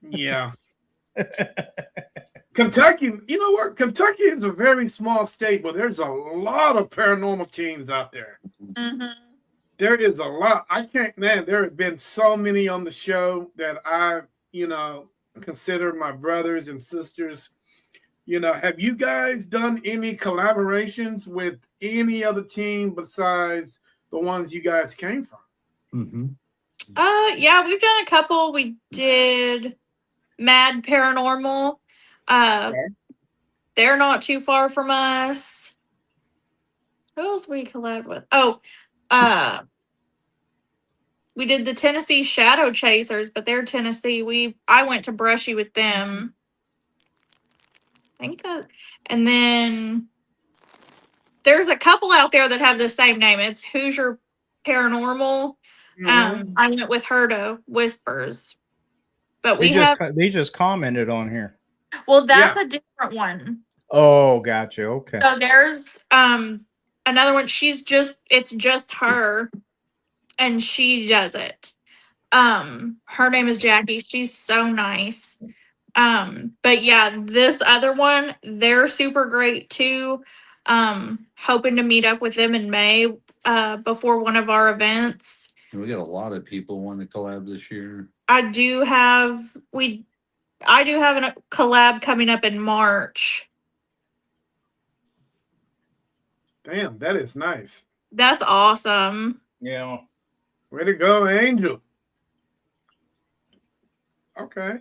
Yeah. Kentucky, you know what? Kentucky is a very small state, but there's a lot of paranormal teams out there. Mm-hmm. There is a lot. I can't, man, there have been so many on the show that I, consider my brothers and sisters. Have you guys done any collaborations with any other team besides the ones you guys came from? Mm-hmm. Yeah, we've done a couple. We did Mad Paranormal. Okay. They're not too far from us. Who else we collab with? Oh, we did the Tennessee Shadow Chasers, but they're Tennessee. I went to Brushy with them. I think that, and then there's a couple out there that have the same name. It's Hoosier Paranormal. Mhm. I went with her to Whispers, but They we have. just commented on here. Well, that's a different one. Oh, gotcha. Okay. So there's another one. It's just her, and she does it. Her name is Jackie. She's so nice. But yeah, this other one, they're super great too. Hoping to meet up with them in May, before one of our events. We got a lot of people wanting to collab this year. I do have a collab coming up in March. Damn, that is nice. That's awesome. Yeah. Way to go, Angel. Okay.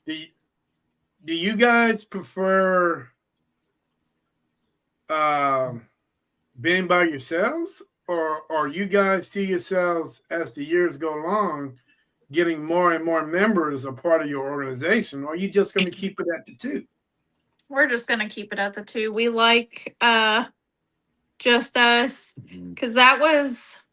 Do you guys prefer being by yourselves, or you guys see yourselves as the years go along getting more and more members a part of your organization, or are you just going to keep it at the two? We're just gonna keep it at the two. We like just us, because that was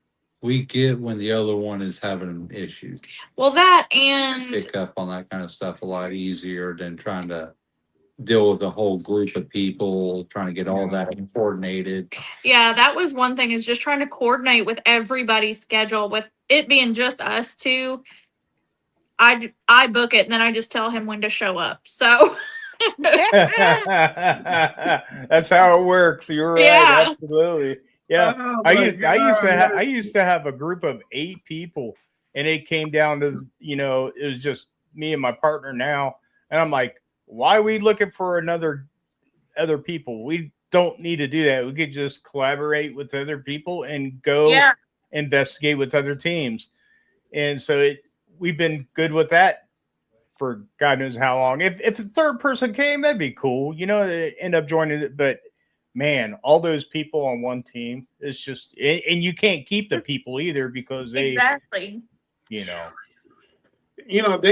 We get when the other one is having issues. that and Pick up on that kind of stuff a lot easier than trying to deal with a whole group of people, trying to get all that coordinated. yeah, that was one thing, is just trying to coordinate with everybody's schedule. With it being just us two, I book it and then I just tell him when to show up. So That's how it works. You're right. Yeah. Absolutely. Yeah. Oh, I my used to have a group of 8 people, and it came down to, it was just me and my partner now. And I'm like, why are we looking for other people? We don't need to do that. We could just collaborate with other people and go investigate with other teams. And so we've been good with that for God knows how long. If a third person came, that'd be cool, end up joining it. But man, all those people on one team, it's just, and you can't keep the people either, because they, exactly. They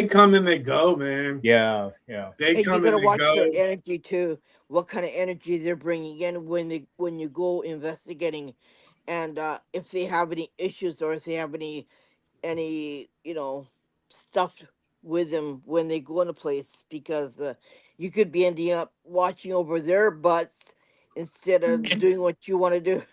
come and they go, man. Yeah. They And you come gotta and they watch go. their energy too. What kind of energy they're bringing in when you go investigating, and if they have any issues, or if they have any stuff with them when they go in a place, because you could be ending up watching over their butts instead of doing what you want to do.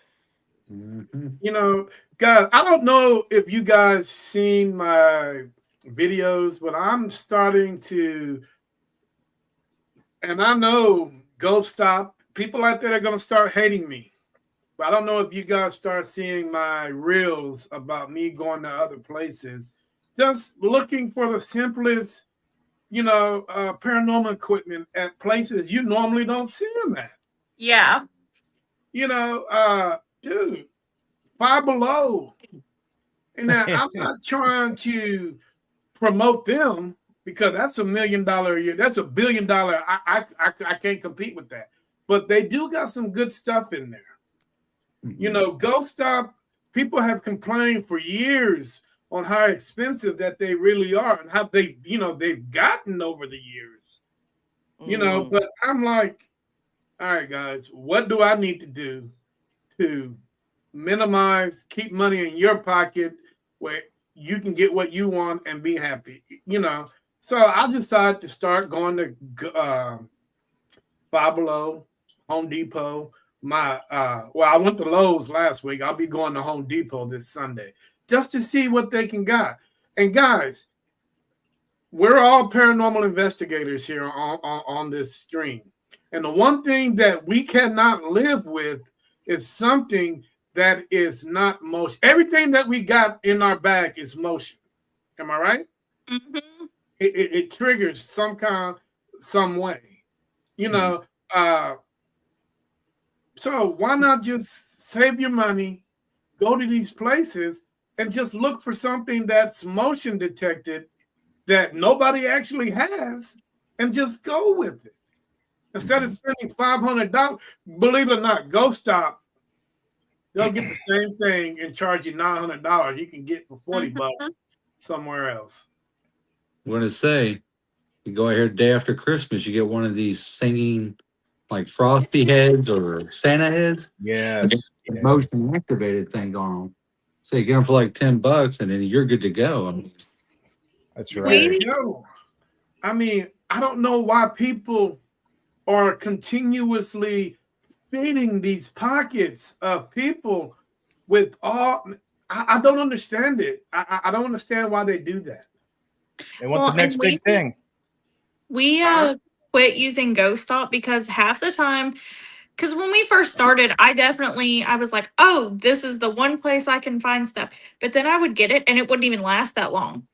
Mm-hmm. Guys, I don't know if you guys seen my videos, but I'm starting to, and I know Ghost Stop, people out there are going to start hating me. But I don't know if you guys start seeing my reels about me going to other places, just looking for the simplest, paranormal equipment at places you normally don't see them at. Yeah. Dude, Five Below. And now I'm not trying to promote them, because that's $1 million a year. That's $1 billion. I can't compete with that. But they do got some good stuff in there. You know, Ghost Stop, people have complained for years on how expensive that they really are and how they, you know, they've gotten over the years. You know, but I'm like, all right, guys, what do I need to do to minimize, keep money in your pocket where you can get what you want and be happy? You know, so I decided to start going to Five Below, Home Depot. I went to Lowe's last week. I'll be going to Home Depot this Sunday just to see what they can got. And guys, we're all paranormal investigators here on this stream. And the one thing that we cannot live with is something that is not motion. Everything that we got in our bag is motion. Am I right? Mm-hmm. It triggers some way. You know, so why not just save your money, go to these places, and just look for something that's motion detected that nobody actually has, and just go with it. Instead of spending $500, believe it or not, Ghost Stop, they'll get the same thing and charge you $900. You can get for $40 somewhere else. I'm going to say, you go here day after Christmas, you get one of these singing like frosty heads or Santa heads. Yes. The motion activated thing going on. So you get them for like $10 and then you're good to go. I mean, That's There right. you go. I mean, I don't know why people are continuously feeding these pockets of people with all. I don't understand it. I don't understand why they do that. They want the next big thing. We quit using Ghost Stop because half the time, because when we first started, I was like, oh, this is the one place I can find stuff. But then I would get it and it wouldn't even last that long.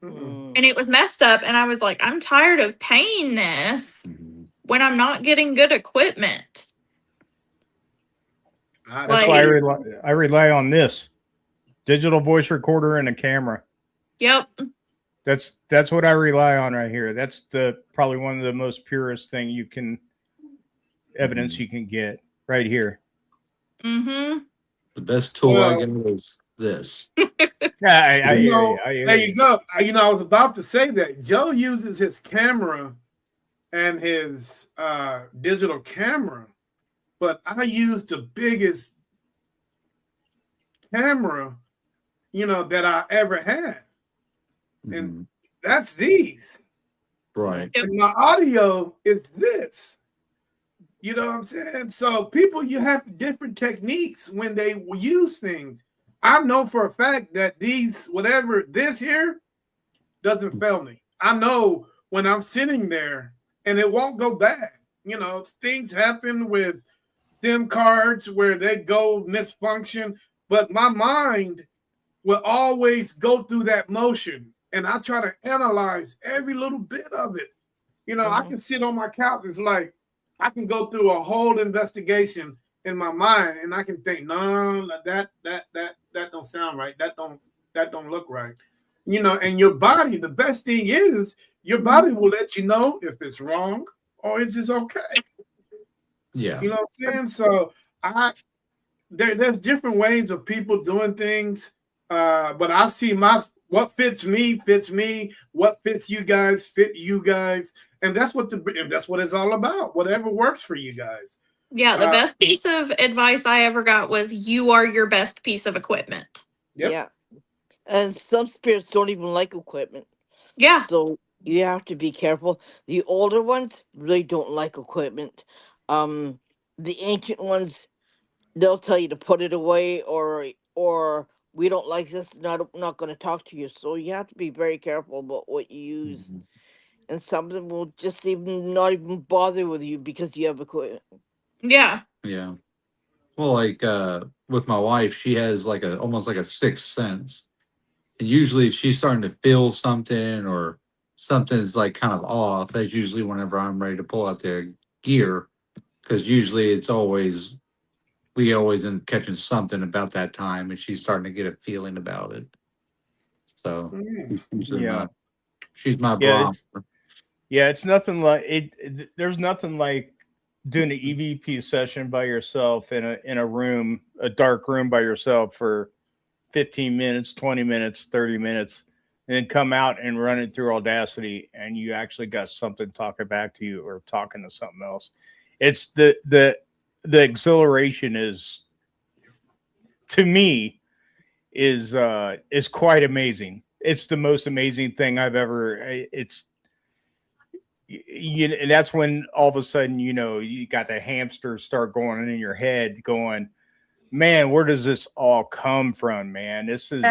And it was messed up. And I was like, I'm tired of paying this when I'm not getting good equipment. That's why I rely on this digital voice recorder and a camera. Yep. That's what I rely on right here. That's probably one of the most purest thing evidence you can get right here. Mm-hmm. the best tool I get is this. Yeah, I there you go. You know, I was about to say that Joe uses his camera and his digital camera, but I use the biggest camera, you know, that I ever had, and that's these. Right. And my audio is this. You know what I'm saying? So people, you have different techniques when they use things. I know for a fact that this here doesn't fail me. I know when I'm sitting there and it won't go bad. You know, things happen with SIM cards where they go misfunction, but my mind will always go through that motion. And I try to analyze every little bit of it. You know, I can sit on my couch. It's like I can go through a whole investigation in my mind, and I can think, no, that don't sound right. That don't look right. You know, and your body, the best thing is your body will let you know if it's wrong or is this okay. Yeah. You know what I'm saying? So there's different ways of people doing things, but I see what fits me, what fits you guys, fit you guys. And that's what it's all about. Whatever works for you guys. Yeah, the best piece of advice I ever got was you are your best piece of equipment. Yep. Yeah. And some spirits don't even like equipment. Yeah. So you have to be careful. The older ones really don't like equipment. The ancient ones, they'll tell you to put it away or we don't like this, not going to talk to you. So you have to be very careful about what you use. And some of them will just not even bother with you because you have equipment. Yeah. Yeah. Well, like with my wife, she has like almost like a sixth sense. And usually if she's starting to feel something or something's like kind of off, that's usually whenever I'm ready to pull out the gear. Because usually we always end up catching something about that time and she's starting to get a feeling about it. So yeah. She's my Yeah, barometer. it's nothing like there's nothing like doing an EVP session by yourself in a room, a dark room by yourself for 15 minutes, 20 minutes, 30 minutes, and then come out and run it through Audacity, and you actually got something talking back to you or talking to something else. It's the exhilaration is, to me, is quite amazing. It's the most amazing thing I've ever. It's and that's when all of a sudden you got the hamster start going in your head, going, man, where does this all come from, man? This is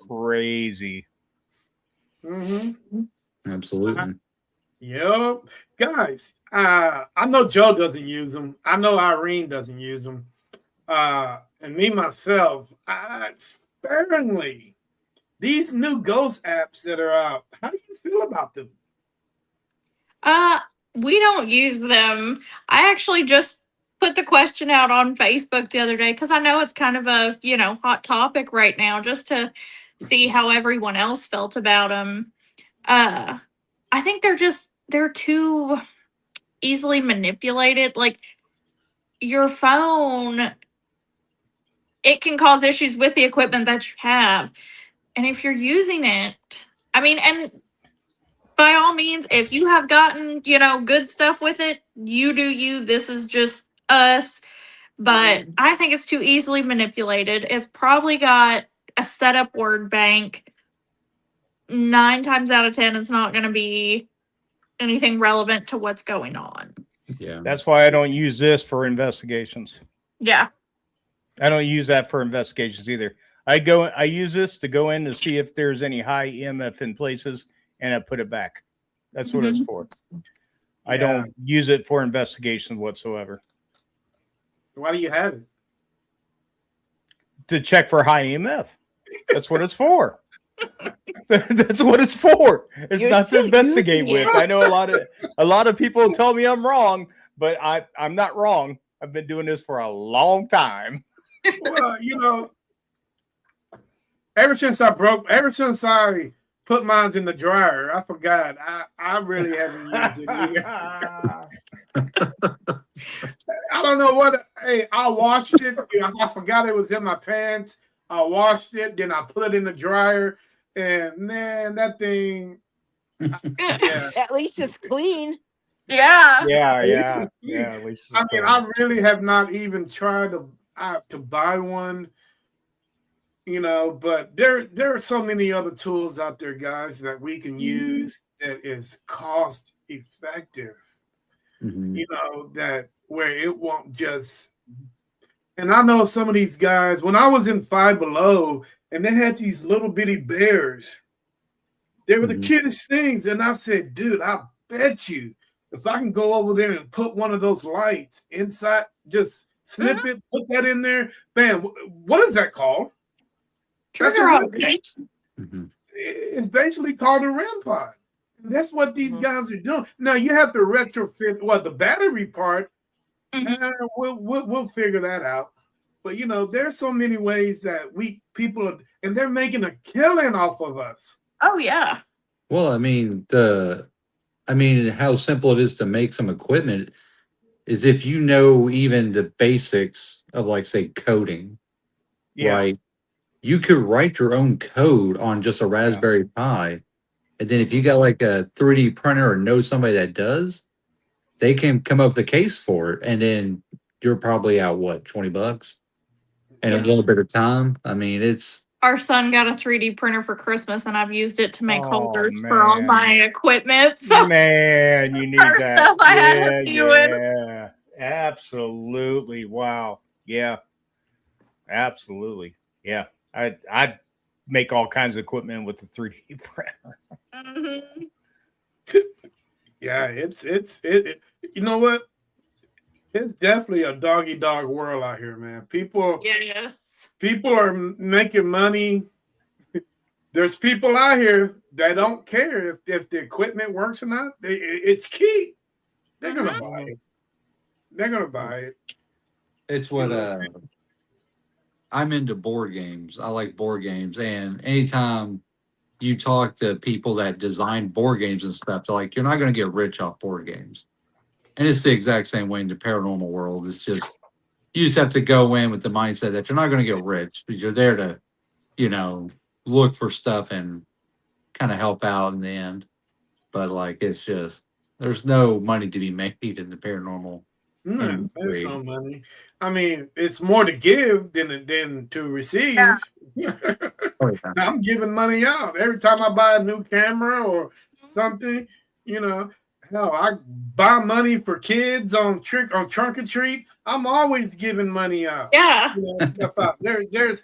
crazy. Mm-hmm. Absolutely. Yep. Guys, I know Joe doesn't use them. I know Irene doesn't use them. And me, myself, sparingly. These new ghost apps that are out, how do you feel about them? We don't use them. I actually just put the question out on Facebook the other day because I know it's kind of a, hot topic right now, just to see how everyone else felt about them. I think they're too easily manipulated. Like, your phone, it can cause issues with the equipment that you have. And if you're using it, I mean, and by all means, if you have gotten, good stuff with it, you do you. This is just us. But I think it's too easily manipulated. It's probably got a setup word bank. 9 times out of 10, it's not going to be anything relevant to what's going on. Yeah. That's why I don't use this for investigations. Yeah. I don't use that for investigations either. I use this to go in to see if there's any high EMF in places, and I put it back. That's what it's for. I don't use it for investigations whatsoever. Why do you have it? To check for high EMF. That's what it's for. That's what it's for. It's You're not to still investigate using with. it. I know a lot of people tell me I'm wrong, but I'm not wrong. I've been doing this for a long time. Well, ever since I put mine in the dryer, I forgot. I really haven't used it either. I don't know what. Hey, I washed it. I forgot it was in my pants. I washed it, then I put it in the dryer, and man, that thing. Yeah. At least it's clean. Yeah. Yeah. At least I mean, I really have not even tried to buy one. But there are so many other tools out there, guys, that we can use that is cost effective. Mm-hmm. That where it won't just. And I know some of these guys, when I was in Five Below, and they had these little bitty bears, they were the cutest things. And I said, dude, I bet you if I can go over there and put one of those lights inside, just snip it, put that in there, bam, what is that called? Trigger object. It's basically called a REM pod. And that's what these guys are doing. Now you have to retrofit the battery part. We'll figure that out. But there's so many ways that people are, and they're making a killing off of us. Oh yeah. Well, I mean, how simple it is to make some equipment is if you know even the basics of, like, say, coding, right? You could write your own code on just a Raspberry Pi. And then if you got like a 3D printer or know somebody that does, they can come up with a case for it. And then you're probably out, what, $20? And a little bit of time. I mean, it's. Our son got a 3D printer for Christmas, and I've used it to make holders for all my equipment. So man, you need that. Stuff I had to do it. Absolutely. Wow. Yeah. Absolutely. Yeah. I'd make all kinds of equipment with the 3D printer. Yeah, it's you know what? It's definitely a doggy dog world out here, man. People are making money. There's people out here that don't care if the equipment works or not. It's key. They're gonna buy it. They're gonna buy it. It's what I'm into board games. I like board games, and anytime you talk to people that design board games and stuff, they're like, you're not going to get rich off board games. And it's the exact same way in the paranormal world. It's just, you just have to go in with the mindset that you're not going to get rich, but you're there to, look for stuff and kind of help out in the end. But like, it's just, there's no money to be made in the paranormal No, there's industry. no money. I mean, it's more to give than to receive. Yeah. Oh, yeah. I'm giving money out every time I buy a new camera or something. Hell, I buy money for kids on trunk or treat. I'm always giving money out. Yeah. Stuff out. There's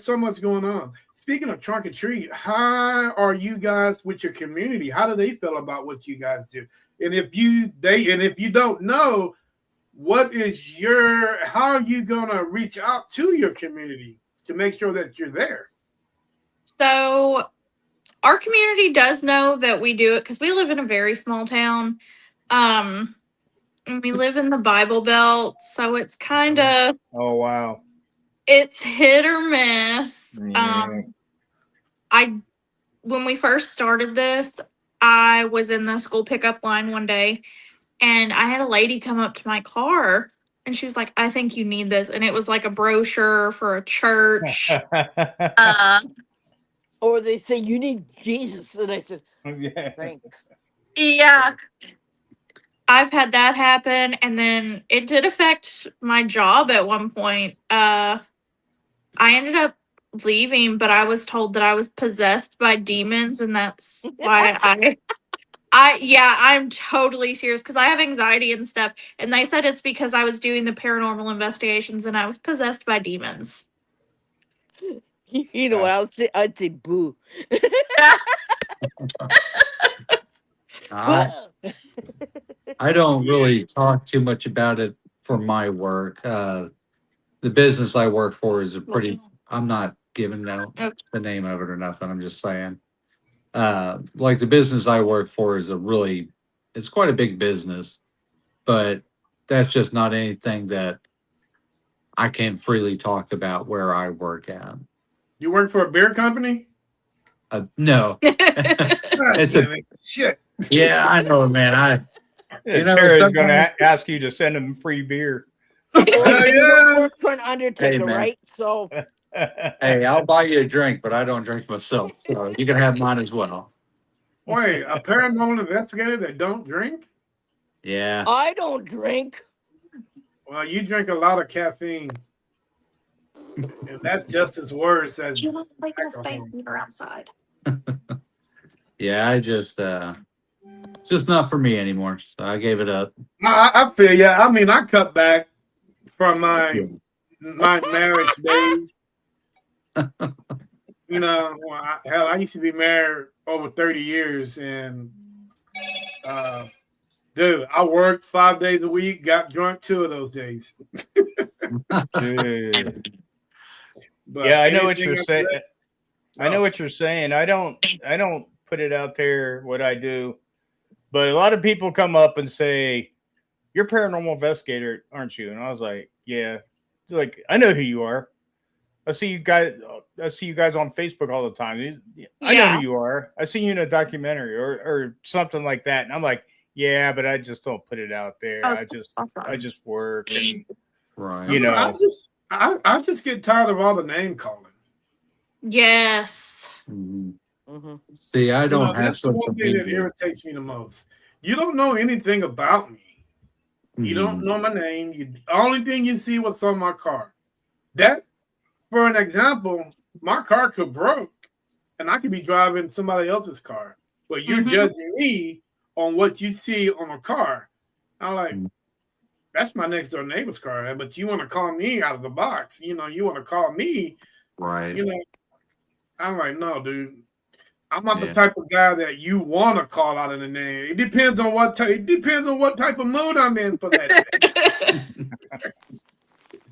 so much going on. Speaking of trunk or treat, how are you guys with your community? How do they feel about what you guys do? And if you don't know, how are you gonna reach out to your community to make sure that you're there? So our community does know that we do it because we live in a very small town. And we live in the Bible Belt, so it's kind of Oh wow. it's hit or miss. Yeah. When we first started this, I was in the school pickup line one day, and I had a lady come up to my car, and she was like, "I think you need this," and it was like a brochure for a church. Or they say you need Jesus, and I said, Yeah. thanks. Yeah. I've had that happen, and then it did affect my job at one point. I ended up leaving, but I was told that I was possessed by demons, and that's why I'm totally serious because I have anxiety and stuff, and they said it's because I was doing the paranormal investigations and I was possessed by demons. You know what I would say? I'd say boo. I don't really talk too much about it for my work. The business I work for is I'm not giving out the name of it or nothing. I'm just saying. Like the business I work for is it's quite a big business, but that's just not anything that I can freely talk about where I work at. You work for a beer company? No. It's shit. Yeah, I know, man. Tara's going to ask you to send him free beer. You work for an undertaker, Hey, man. right? So Hey, I'll buy you a drink, but I don't drink myself, so you can have mine as well. Wait, a paranormal investigator that don't drink? Yeah. I don't drink. Well, you drink a lot of caffeine. And that's just as worse as You look like a space beaver outside. Yeah, it's just not for me anymore. So I gave it up. I feel yeah. I mean, I cut back from my marriage days. I used to be married over 30 years, and dude, I worked 5 days a week, got drunk 2 of those days. But yeah, I know what you're saying. I know Oh. what you're saying. I don't put it out there what I do, but a lot of people come up and say, "You're a paranormal investigator, aren't you?" And I was like, "Yeah." They're like, I know who you are. I see you guys on Facebook all the time. I know who you are. I see you in a documentary or something like that. And I'm like, yeah, but I just don't put it out there. Oh, I just work and Right. you know. I just get tired of all the name calling. Yes. Mhm. Mm-hmm. See, I don't have that's the one thing that irritates me the most. You don't know anything about me. You don't know my name. The only thing you see was on my car. That, for an example, my car could broke, and I could be driving somebody else's car. But you're judging me on what you see on a car. I'm like, that's my next door neighbor's car. But you want to call me out of the box. You want to call me. Right. I'm like, no, dude. I'm not the type of guy that you want to call out of the name. It depends on what type of mood I'm in for that day.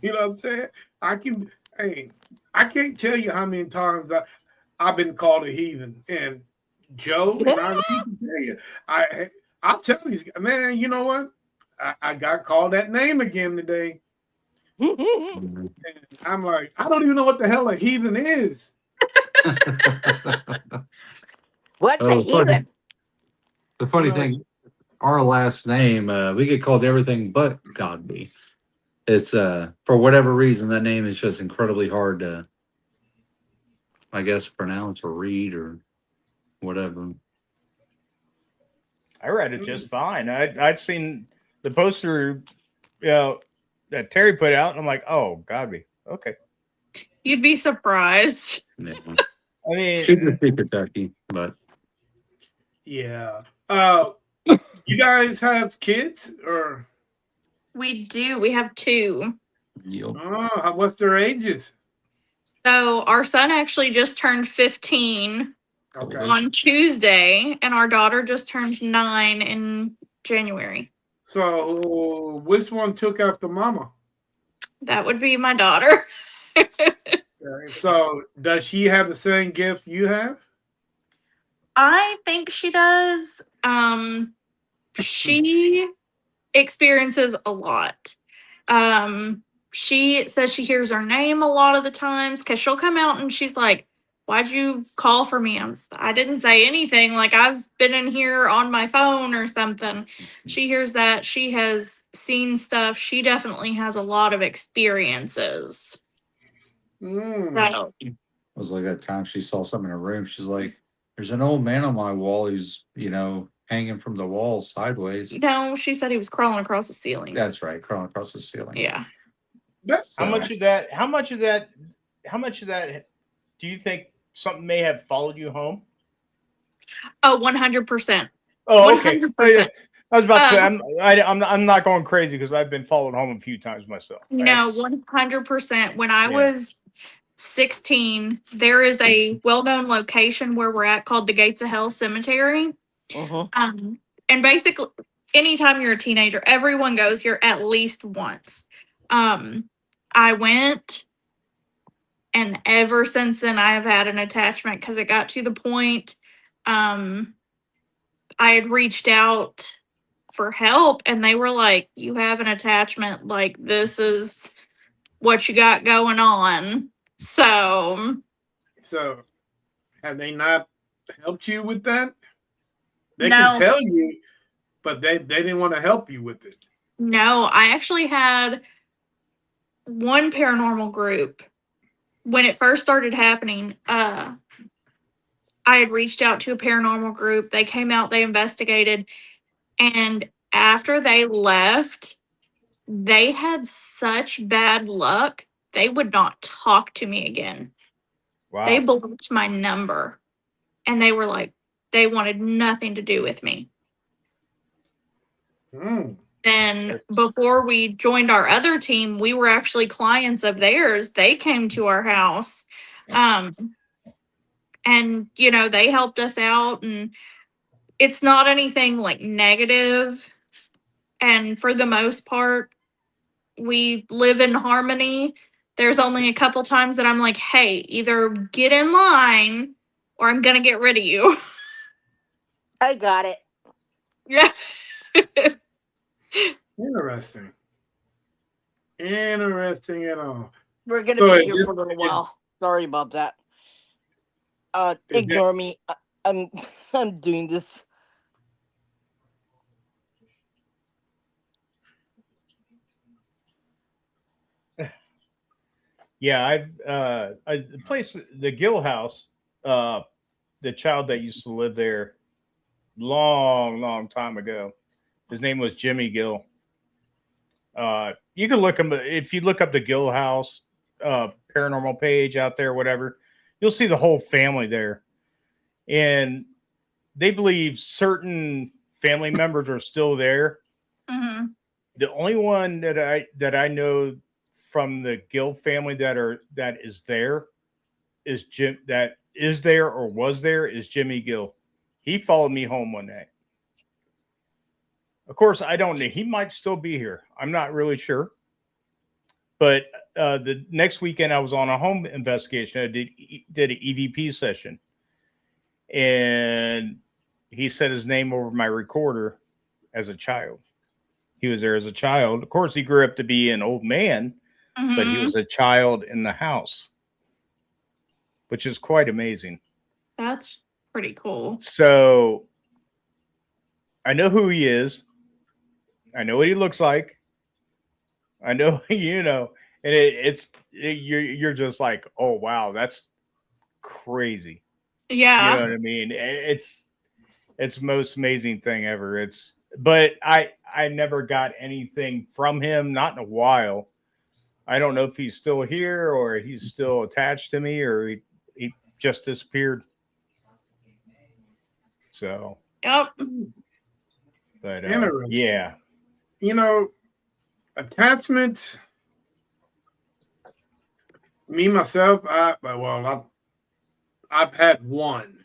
You know what I'm saying? I can't tell you how many times I've been called a heathen. And Joe, and I can tell you, I'll tell these guys, man, you know what? I got called that name again today. And I'm like, I don't even know what the hell a heathen is. What's a Oh, heathen? the funny No. thing, our last name, we get called everything but Godbey. It's for whatever reason that name is just incredibly hard to, I guess, pronounce or read or whatever. I read it just fine. I'd seen the poster, that Terry put out, and I'm like, oh, Godby. Okay. You'd be surprised. Yeah. I mean, Should be Kentucky, but Yeah. You guys have kids or We do. We have 2. yield. what's their ages? So our son actually just turned 15 Okay. on Tuesday, and our daughter just turned 9 in January. So which one took out the mama? That would be my daughter. So does she have the same gift you have? I think she does. She experiences a lot. She says she hears her name a lot of the times because she'll come out and she's like, "Why'd you call for me?" I didn't say anything. Like, I've been in here on my phone or something. She hears that. She has seen stuff. She definitely has a lot of experiences. So, It was like that time she saw something in her room. She's like, "There's an old man on my wall who's, hanging from the wall sideways." no, she said he was crawling across the ceiling. That's right, crawling across the ceiling. Yeah. That's how much of that do you think something may have followed you home? Oh, 100%. Oh, okay. 100%. I was about to say I'm not going crazy because I've been followed home a few times myself. No, That's- 100%. When I Yeah. was 16, there is a well-known location where we're at called the Gates of Hell Cemetery. And basically, anytime you're a teenager, everyone goes here at least once. I went, and ever since then, I have had an attachment because it got to the point I had reached out for help, and they were like, "You have an attachment. Like, this is what you got going on." So have they not helped you with that? They No. can tell you, but they didn't want to help you with it. no, I actually had one paranormal group when it first started happening. I had reached out to a paranormal group. They came out, they investigated, and after they left, they had such bad luck. They would not talk to me again. Wow. They blocked my number, and they were like, they wanted nothing to do with me. Then before we joined our other team, we were actually clients of theirs. They came to our house. And they helped us out, and it's not anything like negative. And for the most part, we live in harmony. There's only a couple times that I'm like, "Hey, either get in line or I'm gonna get rid of you." I got it. Yeah. Interesting. Interesting at all. We're gonna So be it here just- for a little it just- while. Sorry about that. Is Ignore me. I'm I'm doing this. Yeah, the place, the Gill house, the child that used to live there long time ago, his name was Jimmy Gill. You can look him if you look up the Gill house paranormal page out there, whatever, you'll see the whole family there. And they believe certain family members are still there. Mm-hmm. The only one that I know from the Gill family that is there is Jim, that is there or was there, is Jimmy Gill. He followed me home one night. Of course, I don't know. He might still be here. I'm not really sure. But the next weekend, I was on a home investigation. I did an EVP session. And he said his name over my recorder as a child. He was there as a child. Of course, he grew up to be an old man, but he was a child in the house. which is quite amazing. That's pretty cool. So I know who he is. I know what he looks like. I know, you know, and you're just like, oh wow, that's crazy. You know Yeah. what I mean? It's the most amazing thing ever. But I never got anything from him, not in a while. I don't know if he's still here or he's still attached to me or he just disappeared. So, Yep. but Interesting. yeah. You know, attachment. Me myself, I've had one,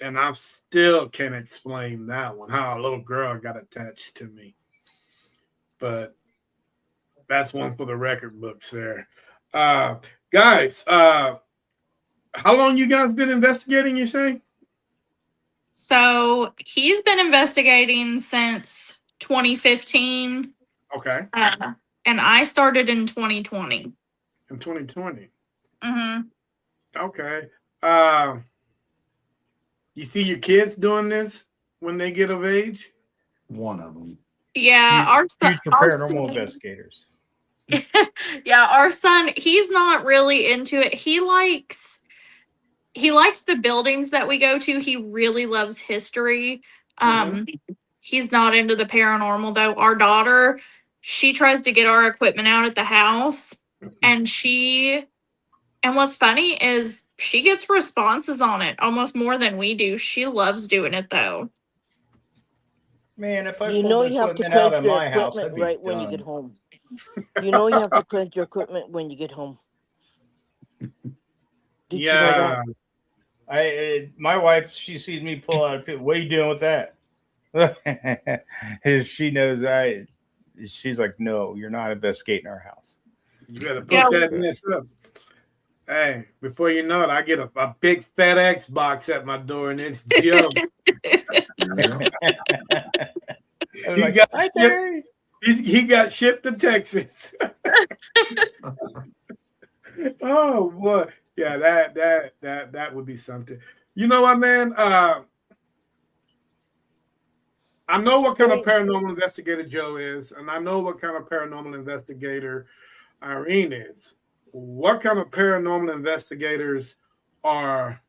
and I still can't explain that one. How a little girl got attached to me, but that's one for the record books there. Guys, how long you guys been investigating? You say? So he's been investigating since 2015, Okay, and I started in 2020. in 2020. Mm-hmm. Okay. You see your kids doing this when they get of age? One of them. Yeah, Future our paranormal son, investigators. yeah, our son, he's not really into it. He likes the buildings that we go to. He really loves history. He's not into the paranormal though. Our daughter, she tries to get our equipment out at the house, and what's funny is she gets responses on it almost more than we do. She loves doing it though. Man, if I You pulled know the you have to equipment out cleanse of your my house, equipment I'd be right when you get done. home. You know you have to cleanse your equipment when you get home. Did you know Yeah. that? My wife, she sees me pull out a pit. What are you doing with that? She knows she's like, no, you're not investigating our house. You better put Yeah. that mess up. Hey, before you know it, I get a big FedEx box at my door, and it's Joe. I'm He like, got hi, shipped. Terry. He got shipped to Texas. Oh boy, yeah, that would be something. You know what, man? I know what kind of paranormal investigator Joe is, and I know what kind of paranormal investigator Irene is. What kind of paranormal investigators are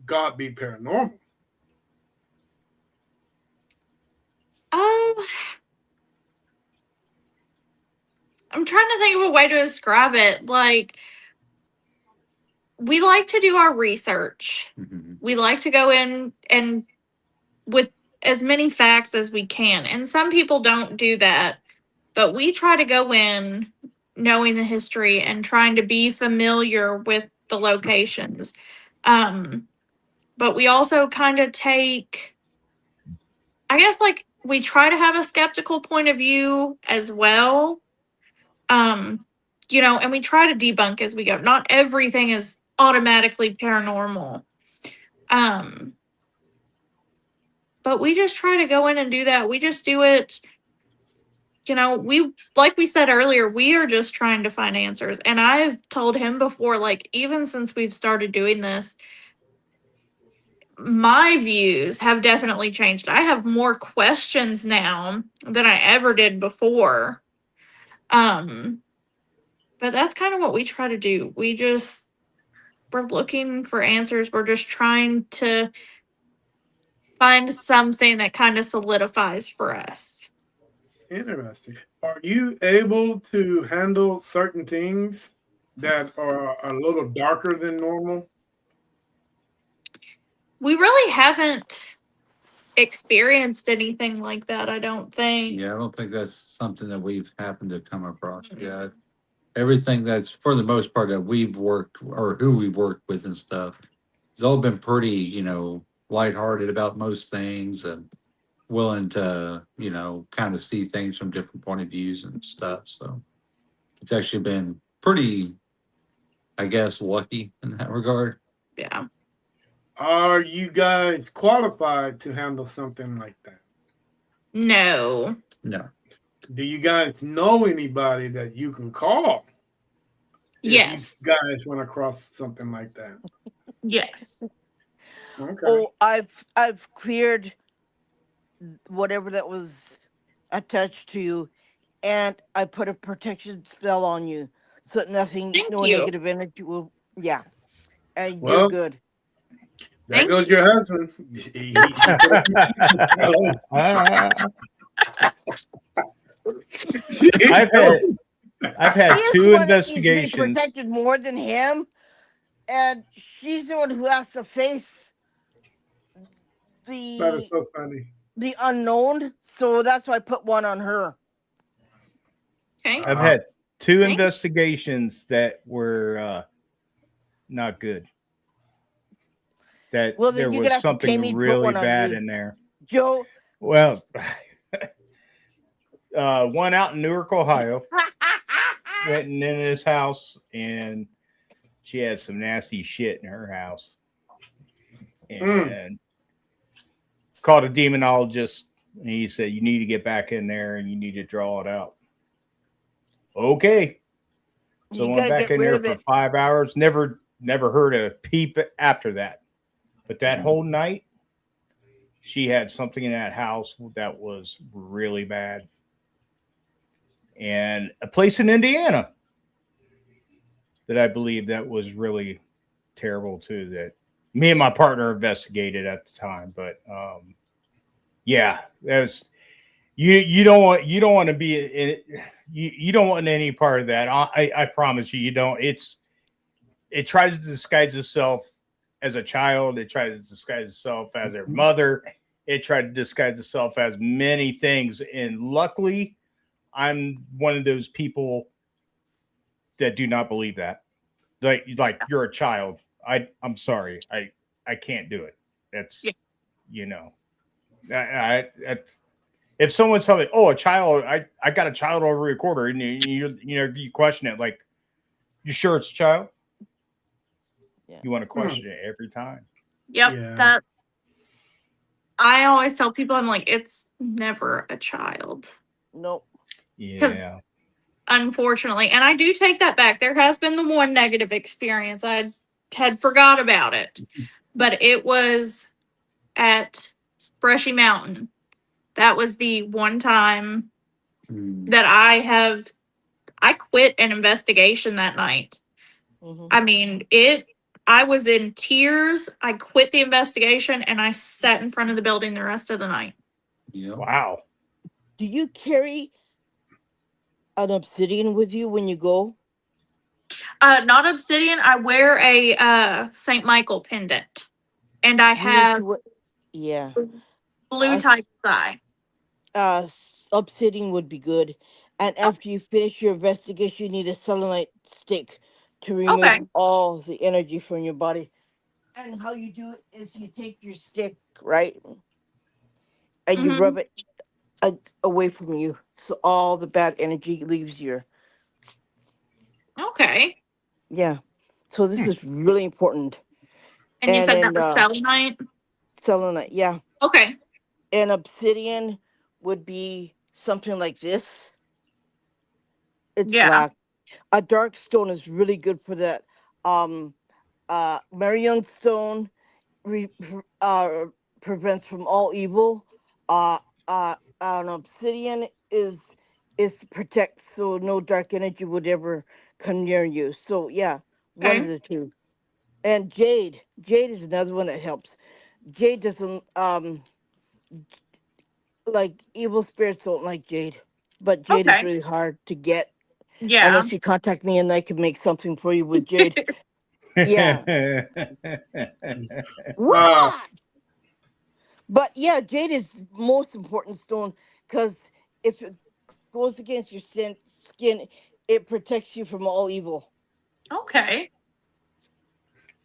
Godbey Paranormal? Oh, I'm trying to think of a way to describe it. Like, we like to do our research. Mhm. We like to go in and with as many facts as we can. And some people don't do that, but we try to go in knowing the history and trying to be familiar with the locations. But we also kind of take, I guess, like we try to have a skeptical point of view as well. And we try to debunk as we go. Not everything is automatically paranormal. But we just try to go in and do that. We just do it. Like we said earlier, we are just trying to find answers. And I've told him before, like, even since we've started doing this, my views have definitely changed. I have more questions now than I ever did before. But that's kind of what we try to do. We're looking for answers. We're just trying to find something that kind of solidifies for us. Interesting. Are you able to handle certain things that are a little darker than normal? We really haven't experienced anything like that, I don't think. Yeah, I don't think that's something that we've happened to come across yet. Everything that's for the most part that we've worked or who we've worked with and stuff, it's all been pretty, lighthearted about most things and willing to, kind of see things from different point of views and stuff. So it's actually been pretty, I guess, lucky in that regard. Yeah. Are you guys qualified to handle something like that? No. No. Do you guys know anybody that you can call? Yes. If you guys run across something like that. Yes. Okay. Oh, I've cleared whatever that was attached to you, and I put a protection spell on you, so that nothing, Thank no you. negative energy will. Yeah, and you're Well, good. there Thank goes you. your husband. She put a protection spell on. I've had She is the two one that needs to be investigations. protected more than him, and she's the one who has to face That is the so funny. unknown. So that's why I put one on her. Okay. I've had two Thank you. investigations that were not good. That Well, there then you're was gonna have to pay something me to put really one on bad you, in there. Joe. Well, one out in Newark, Ohio, went in his house, and she had some nasty shit in her house, and called a demonologist. And he said, "You need to get back in there, and you need to draw it out." Okay, so I You went gotta back get in rid there of for it. 5 hours. Never heard a peep after that. But that whole night, she had something in that house that was really bad. And a place in Indiana that I believe that was really terrible too. That me and my partner investigated at the time, but yeah, that's you don't want to be in it. You don't want any part of that. I promise you, you don't. It tries to disguise itself as a child. It tries to disguise itself as their mother. It tried to disguise itself as many things. And luckily, I'm one of those people that do not believe that. Like you're a child. I'm sorry. I can't do it. That's Yeah. you know. That's if someone's telling me, oh, a child, I got a child over recorder, and you question it, like, you sure it's a child? Yeah. You want to question it every time. Yep. Yeah. That I always tell people, I'm like, it's never a child. Nope. Yeah. Unfortunately, and I do take that back. There has been the one negative experience. I had forgot about it, but it was at Brushy Mountain. That was the one time that I quit an investigation that night. Mhm. I mean, I was in tears. I quit the investigation and I sat in front of the building the rest of the night. Yeah. Wow. Do you carry an obsidian with you when you go? Not obsidian. I wear a St. Michael pendant, and I You need have to. Yeah. blue type dye. Obsidian would be good. And after you finish your investigation, you need a selenite stick to remove Okay. all the energy from your body. And how you do it is you take your stick, right? And you Mhm. rub it away from you. So all the bad energy leaves you. Okay. Yeah. So this is really important. And you said that then was selenite? selenite, yeah. Okay. And obsidian would be something like this. It's Yeah. black. A dark stone is really good for that. Marion stone prevents from all evil. An obsidian is protects, so no dark energy would ever come near you. So yeah, one of Okay. the two. And jade is another one that helps. Jade doesn't like evil spirits don't like jade, but jade is Okay. really hard to get Yeah. unless you contact me and I can make something for you with jade. Yeah. What? But yeah, jade is most important stone because if it goes against your skin, it protects you from all evil. Okay.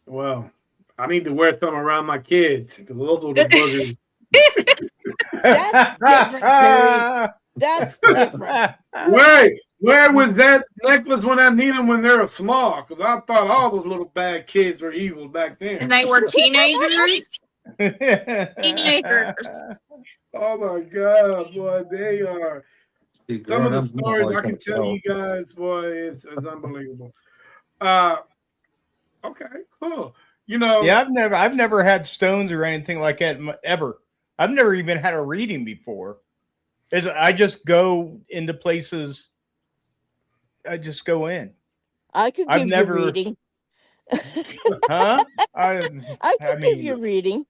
Well, I need to wear some around my kids because those little buggers. That's different, Terry. That's different. Where was that necklace when I need them when they were small? Because I thought all those little bad kids were evil back then. And they were teenagers. Teenagers. Oh my God, boy, they are. See, Some of growing the up, stories I can can't tell you guys, boy, it's unbelievable. Okay, cool. You know, Yeah, I've never had stones or anything like that ever. I've never even had a reading before. I just go into places. I just go in. I could I've give you a never, reading. huh? I, I I could give you mean, a reading.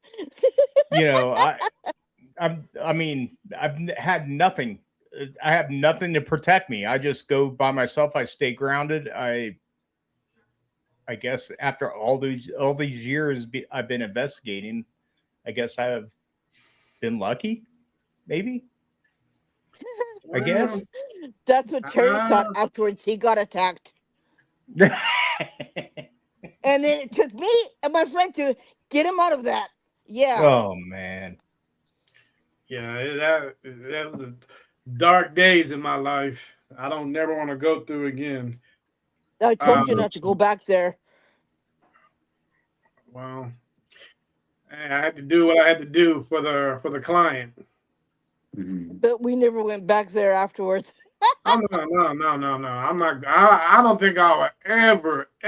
you know, I mean, had nothing. I have nothing to protect me. I just go by myself. I stay grounded. I guess after all these years I've been investigating, I guess I have been lucky. Maybe. I well, guess. That's what Terry thought uh, afterwards he got attacked. And then it took me and my friend to get him out of that. Yeah. Oh man. yeah, that was the dark days in my life. I don't never want to go through again. I told you Um, not to go back there. well, I had to do what I had to do for the client. Mhm. But we never went back there afterwards. Oh no! I'm not. I don't think I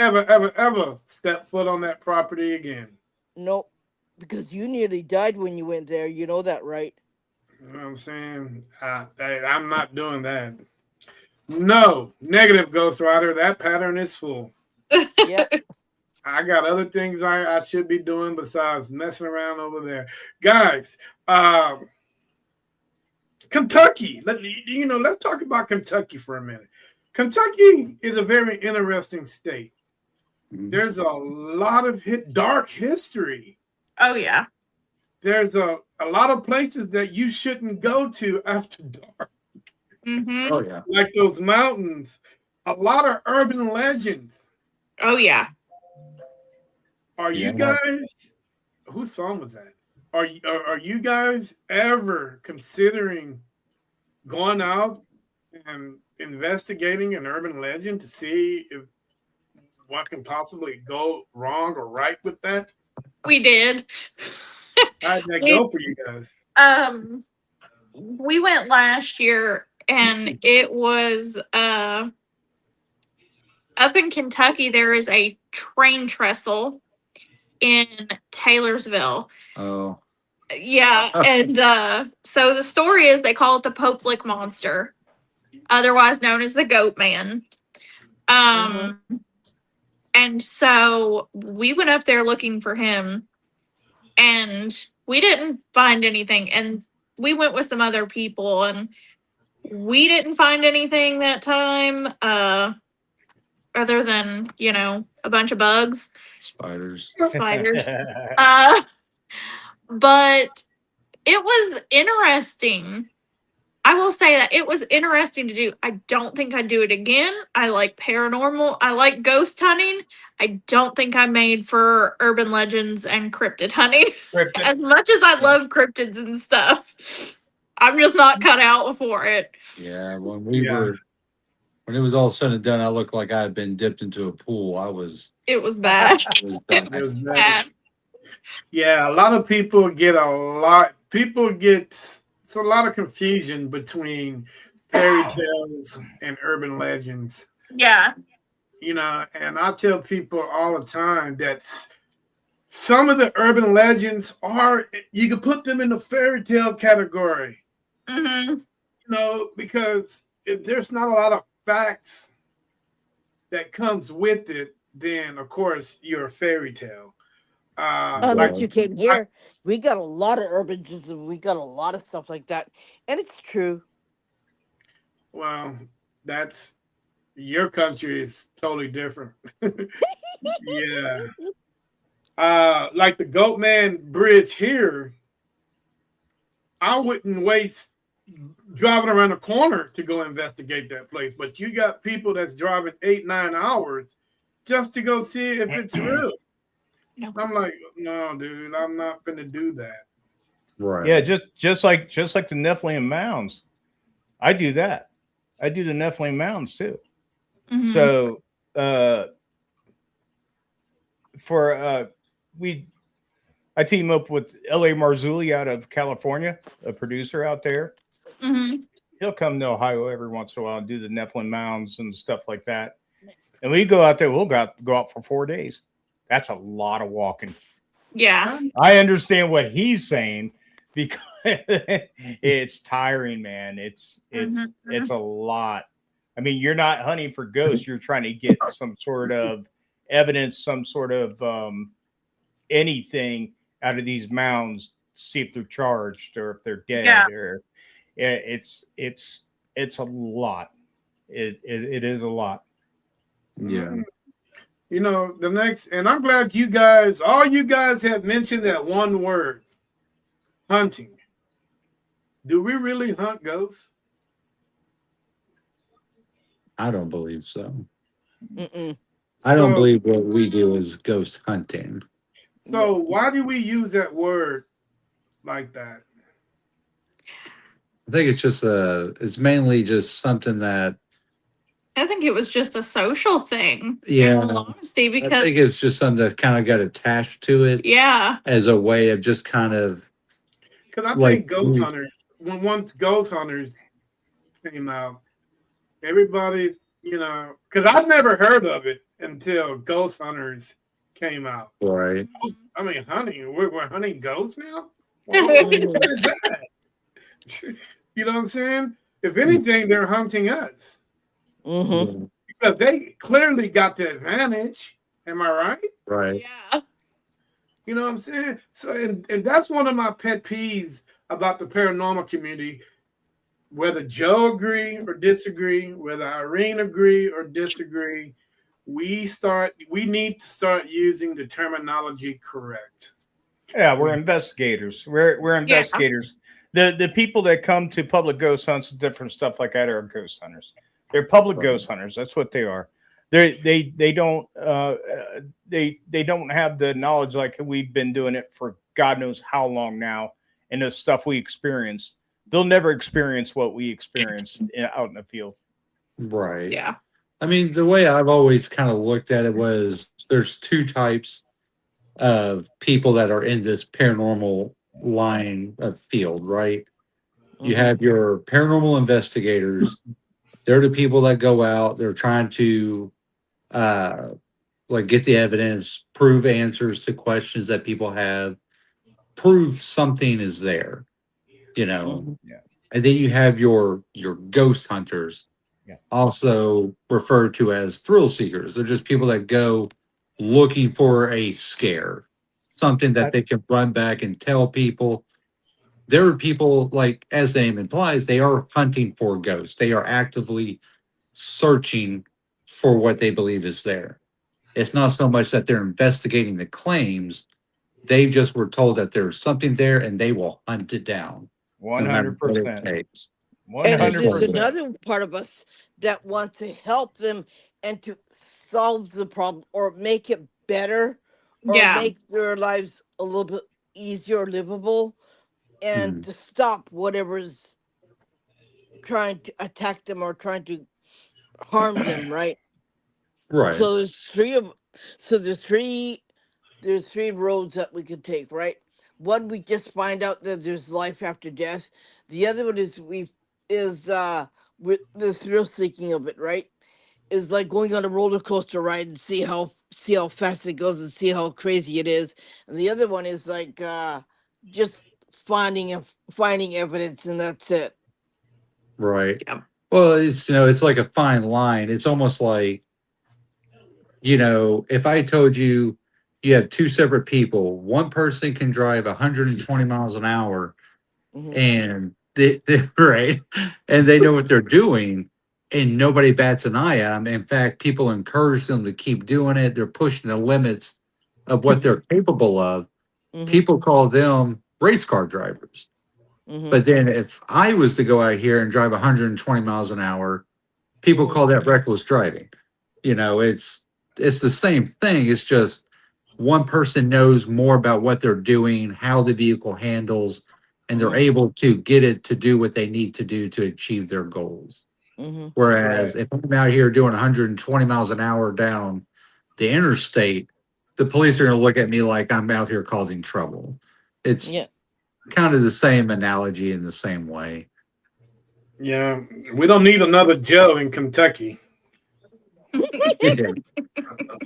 will ever step foot on that property again. Nope. Because you nearly died when you went there. You know that, right? You know what I'm saying? I'm not doing that. No, negative Ghost Rider. That pattern is full. Yep. I got other things I should be doing besides messing around over there, guys. Kentucky. Let's talk about Kentucky for a minute. Kentucky is a very interesting state. Mhm. There's a lot of dark history. Oh yeah. There's a lot of places that you shouldn't go to after dark, Mm-hmm. Oh yeah. like those mountains. A lot of urban legends. Oh yeah. Are Yeah. you guys? Whose phone was that? Are you guys ever considering going out and investigating an urban legend to see if what can possibly go wrong or right with that? We did. How did that We go for you guys? we went last year and it was up in Kentucky. There is a train trestle in Taylorsville. Oh. Yeah, and so the story is they call it the Pope Lick Monster, otherwise known as the Goat Man. And so we went up there looking for him and we didn't find anything. And we went with some other people and we didn't find anything that time, other than, a bunch of bugs, Spiders. spiders. But it was interesting. I will say that it was interesting to do. I don't think I'd do it again. I like paranormal. I like ghost hunting. I don't think I'm made for urban legends and cryptid hunting. As much as I love cryptids and stuff, I'm just not cut out for it. Yeah. When it was all said and done, I looked like I had been dipped into a pool. It was bad. I was done. It was Bad. Yeah, a lot of people get it's a lot of confusion between fairy tales and urban legends. Yeah. And I tell people all the time that some of the urban legends you can put them in the fairy tale category. Mm-hmm. Because if there's not a lot of facts that comes with it, then of course you're a fairy tale. Unless you came here, we got a lot of urbanism. We got a lot of stuff like that, and it's true. Well, that's your country is totally different. Yeah. Like the Goatman Bridge here, I wouldn't waste driving around the corner to go investigate that place. But you got people that's driving 8-9 hours just to go see if it's real. No. I'm like, no, dude, I'm not gonna do that. Right. Yeah, just like the Nephilim mounds. I do that. I do the Nephilim mounds too. Mm-hmm. So I team up with L.A. Marzulli out of California, a producer out there. Mm-hmm. He'll come to Ohio every once in a while and do the Nephilim mounds and stuff like that. And we go out there. We'll go out for 4 days. That's a lot of walking. Yeah. I understand what he's saying because it's tiring, man. It's a lot. I mean, you're not hunting for ghosts. You're trying to get some sort of evidence, some sort of anything out of these mounds to see if they're charged or if they're dead. Yeah. Or it's a lot. It is a lot. Yeah. You know, the next, and I'm glad you guys, all you guys have mentioned that one word, hunting. Do we really hunt ghosts? I don't believe so. Mm-mm. I don't So- believe what we do is ghost hunting. So why do we use that word like that? I think it's just it's mainly just something that, I think it was just a social thing. Yeah. In all honesty, I because think it's just something that kind of got attached to it yeah. as a way of just kind of, Because I Like, think ghost we- hunters, when once ghost hunters came out, everybody, you know, because I've never heard of it until ghost hunters came out. right. I mean, hunting, we're hunting ghosts now? Well, what is that? You know what I'm saying? If anything, they're hunting us Mm-hmm. because they clearly got the advantage. Am I right? Right. Yeah. You know what I'm saying? So, and that's one of my pet peeves about the paranormal community. Whether Joe agree or disagree, whether Irene agree or disagree, we need to start using the terminology correct. Yeah, we're investigators. We're investigators. The people that come to public ghost hunts and different stuff like that are ghost hunters. They're public ghost hunters. That's what they are. They don't have the knowledge like we've been doing it for God knows how long now, and the stuff we experienced. They'll never experience what we experienced out in the field. Right. Yeah. I mean, the way I've always kind of looked at it was there's two types of people that are in this paranormal line of field, right? You have your paranormal investigators. They're the people that go out, they're trying to like get the evidence, prove answers to questions that people have, prove something is there, you know. Yeah. And then you have your ghost hunters, Yeah. also referred to as thrill seekers. They're just people that go looking for a scare, something that they can run back and tell people. There are people, like as the name implies, they are hunting for ghosts. They are actively searching for what they believe is there. It's not so much that they're investigating the claims. They just were told that there's something there and they will hunt it down. No matter what it 100%. takes. And there's 100%. another part of us that wants to help them and to solve the problem or make it better or Yeah. make their lives a little bit easier, livable, and to stop whatever's trying to attack them or trying to harm them, right? Right. So there's three roads that we could take, right? One, we just find out that there's life after death. The other one is with the thrill seeking of it, right? Is like going on a roller coaster ride and see how fast it goes and see how crazy it is. And the other one is like just finding evidence and that's it. Right. Yeah. Well, it's like a fine line. It's almost like, if I told you you have two separate people, one person can drive 120 miles an hour Mhm. and they right, and they know what they're doing, and nobody bats an eye at them. In fact, people encourage them to keep doing it. They're pushing the limits of what they're capable of. Mhm. People call them race car drivers. Mhm. But then if I was to go out here and drive 120 miles an hour, people call that reckless driving. It's the same thing. It's just one person knows more about what they're doing, how the vehicle handles, and they're able to get it to do what they need to do to achieve their goals. Mhm. Whereas if I'm out here doing 120 miles an hour down the interstate, the police are going to look at me like I'm out here causing trouble. It's Yeah. kind of the same analogy in the same way. Yeah, we don't need another Joe in Kentucky. Yeah.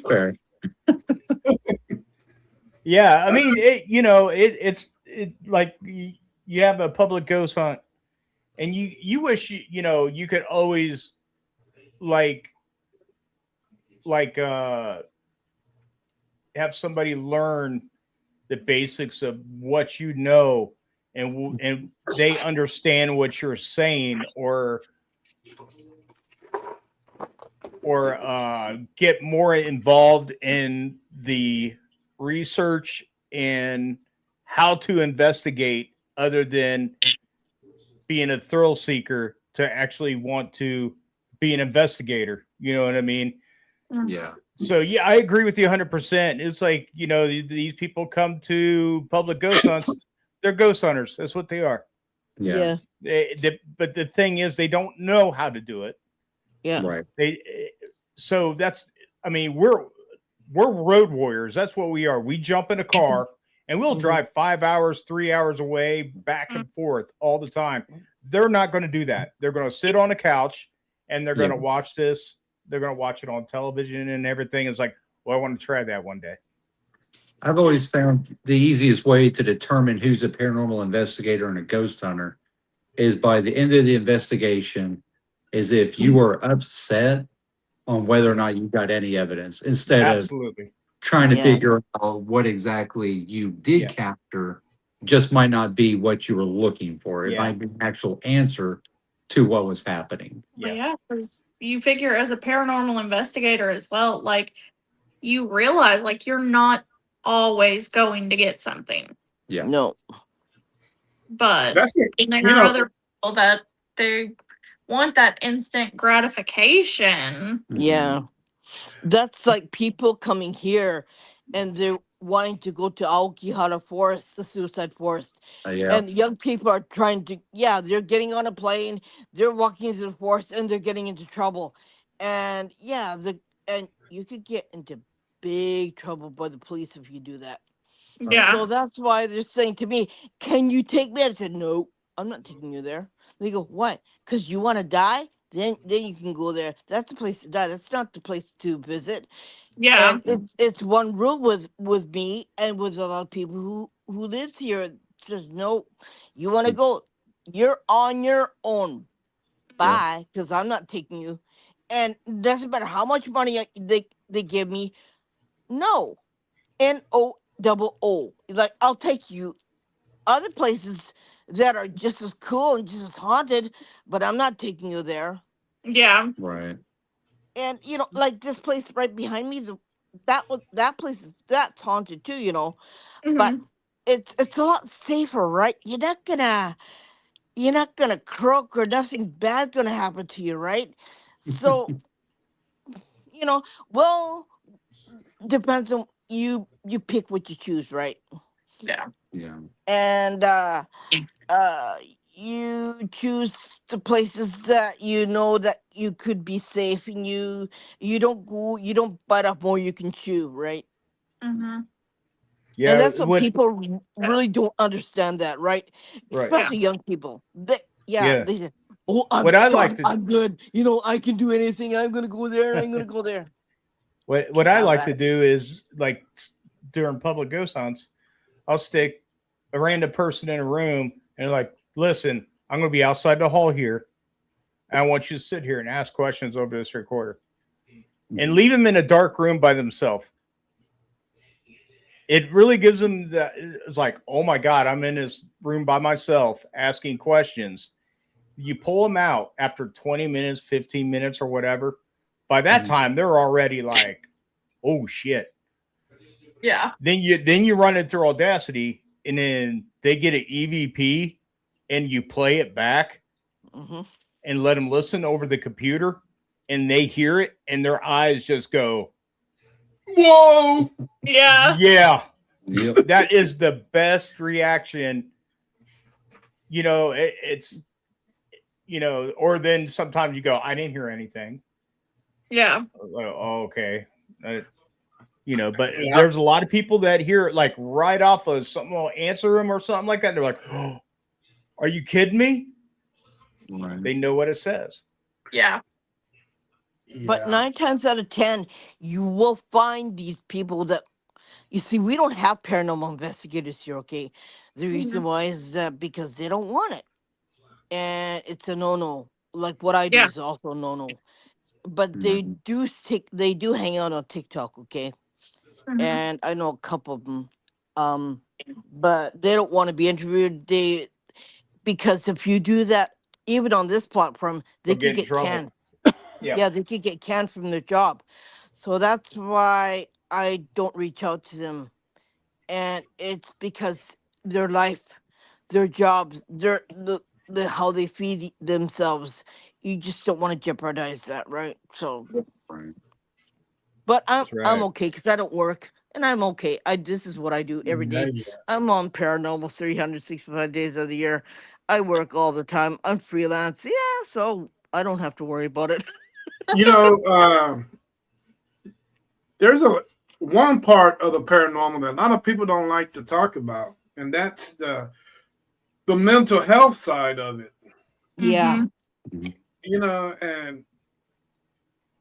Fair. Yeah, I mean, it's like you have a public ghost hunt, and you wish you could always like like uh have somebody learn the basics of what you know, and they understand what you're saying, or get more involved in the research and how to investigate, other than being a thrill seeker, to actually want to be an investigator. You know what I mean? Yeah. So yeah, I agree with you 100%. It's like, these people come to public ghost hunts. They're ghost hunters. That's what they are. Yeah. But the thing is, they don't know how to do it. Yeah. Right. So that's, I mean, we're road warriors. That's what we are. We jump in a car and we'll drive 5 hours, 3 hours away, back and forth all the time. They're not going to do that. They're going to sit on a couch and they're going to watch this. They're going to watch it on television and everything. It's like, well, I want to try that one day. I've always found the easiest way to determine who's a paranormal investigator and a ghost hunter is by the end of the investigation, is if you are upset on whether or not you got any evidence, instead Absolutely. of trying to Yeah. figure out what exactly you did capture, just might not be what you were looking for. It might be an actual answer to what was happening. Yeah, because you figure as a paranormal investigator as well, like you realize like you're not always going to get something. Yeah. No. But That's it. and there You are know, other people that they want that instant gratification. Yeah. That's like people coming here and they're wanting to go to Aokihara Forest, the suicide forest. Yeah. And young people are trying to, they're getting on a plane, they're walking into the forest and they're getting into trouble. And and you could get into big trouble by the police if you do that. Yeah. So that's why they're saying to me, "Can you take me?" I said, "No, I'm not taking you there." They go, "What? Because you want to die? Then you can go there. That's the place to die. That's not the place to visit." Yeah. And it's one rule with me and with a lot of people who lives here. It says, "No, you want to go? You're on your own. Bye, because I'm not taking you." And it doesn't matter how much money they give me. No. NOOO. Like, I'll take you other places that are just as cool and just as haunted, but I'm not taking you there. Yeah. Right. And like this place right behind me, that place that's haunted too, but Mhm. it's a lot safer, right? You're not gonna croak or nothing bad gonna happen to you, right? So, well, depends on you pick what you choose, right? Yeah. Yeah. And you choose the places that you know that you could be safe, and you don't bite off more you can chew, right? Mhm. Yeah. And that's what What? people really don't understand, that, right? Right. Especially young people. Yeah. They say, "Oh, I'm What I strong, like to I'm good, I can do anything, I'm gonna go there, I'm gonna go there." what I Have like at to it. do is, like, during public ghost hunts, I'll stick a random person in a room and, like, listen, I'm going to be outside the hall here. And I want you to sit here and ask questions over this recorder, and leave them in a dark room by themselves. It really gives them that. It's like, oh my God, I'm in this room by myself asking questions. You pull them out after 20 minutes, 15 minutes, or whatever. By that time, they're already like, oh shit. Yeah. Then you run it through Audacity, and then they get an EVP, and you play it back Mhm. and let them listen over the computer, and they hear it, and their eyes just go, whoa. Yeah. yeah. Yep. That is the best reaction. It's or then sometimes you go, I didn't hear anything. Yeah. Oh, okay. But Yeah. there's a lot of people that hear it like right off of something, will answer them or something like that. And they're like, oh, are you kidding me? Right. They know what it says. Yeah. But Yeah. 9 times out of 10, you will find these people that you see. We don't have paranormal investigators here. Okay, the reason Mhm. why is that because they don't want it, and it's a no-no. Like what I do Yeah. is also a no-no. But Mhm. they do hang out on TikTok. Okay, Mhm. and I know a couple of them. Um, but they don't want to be interviewed. Because if you do that, even on this platform, they They'll could get in get trouble. canned. Yeah. Yeah, they could get canned from their job. So that's why I don't reach out to them. And it's because their life, their jobs, the how they feed themselves. You just don't want to jeopardize that, right? So, Right. but I'm That's I'm right. okay because I don't work and I'm okay. This is what I do every Yeah, day. yeah. I'm on paranormal 365 days of the year. I work all the time. I'm freelance. Yeah, so I don't have to worry about it. You know, there's a one part of the paranormal that a lot of people don't like to talk about, and that's the mental health side of it. Yeah. Mhm. Mhm. You know, and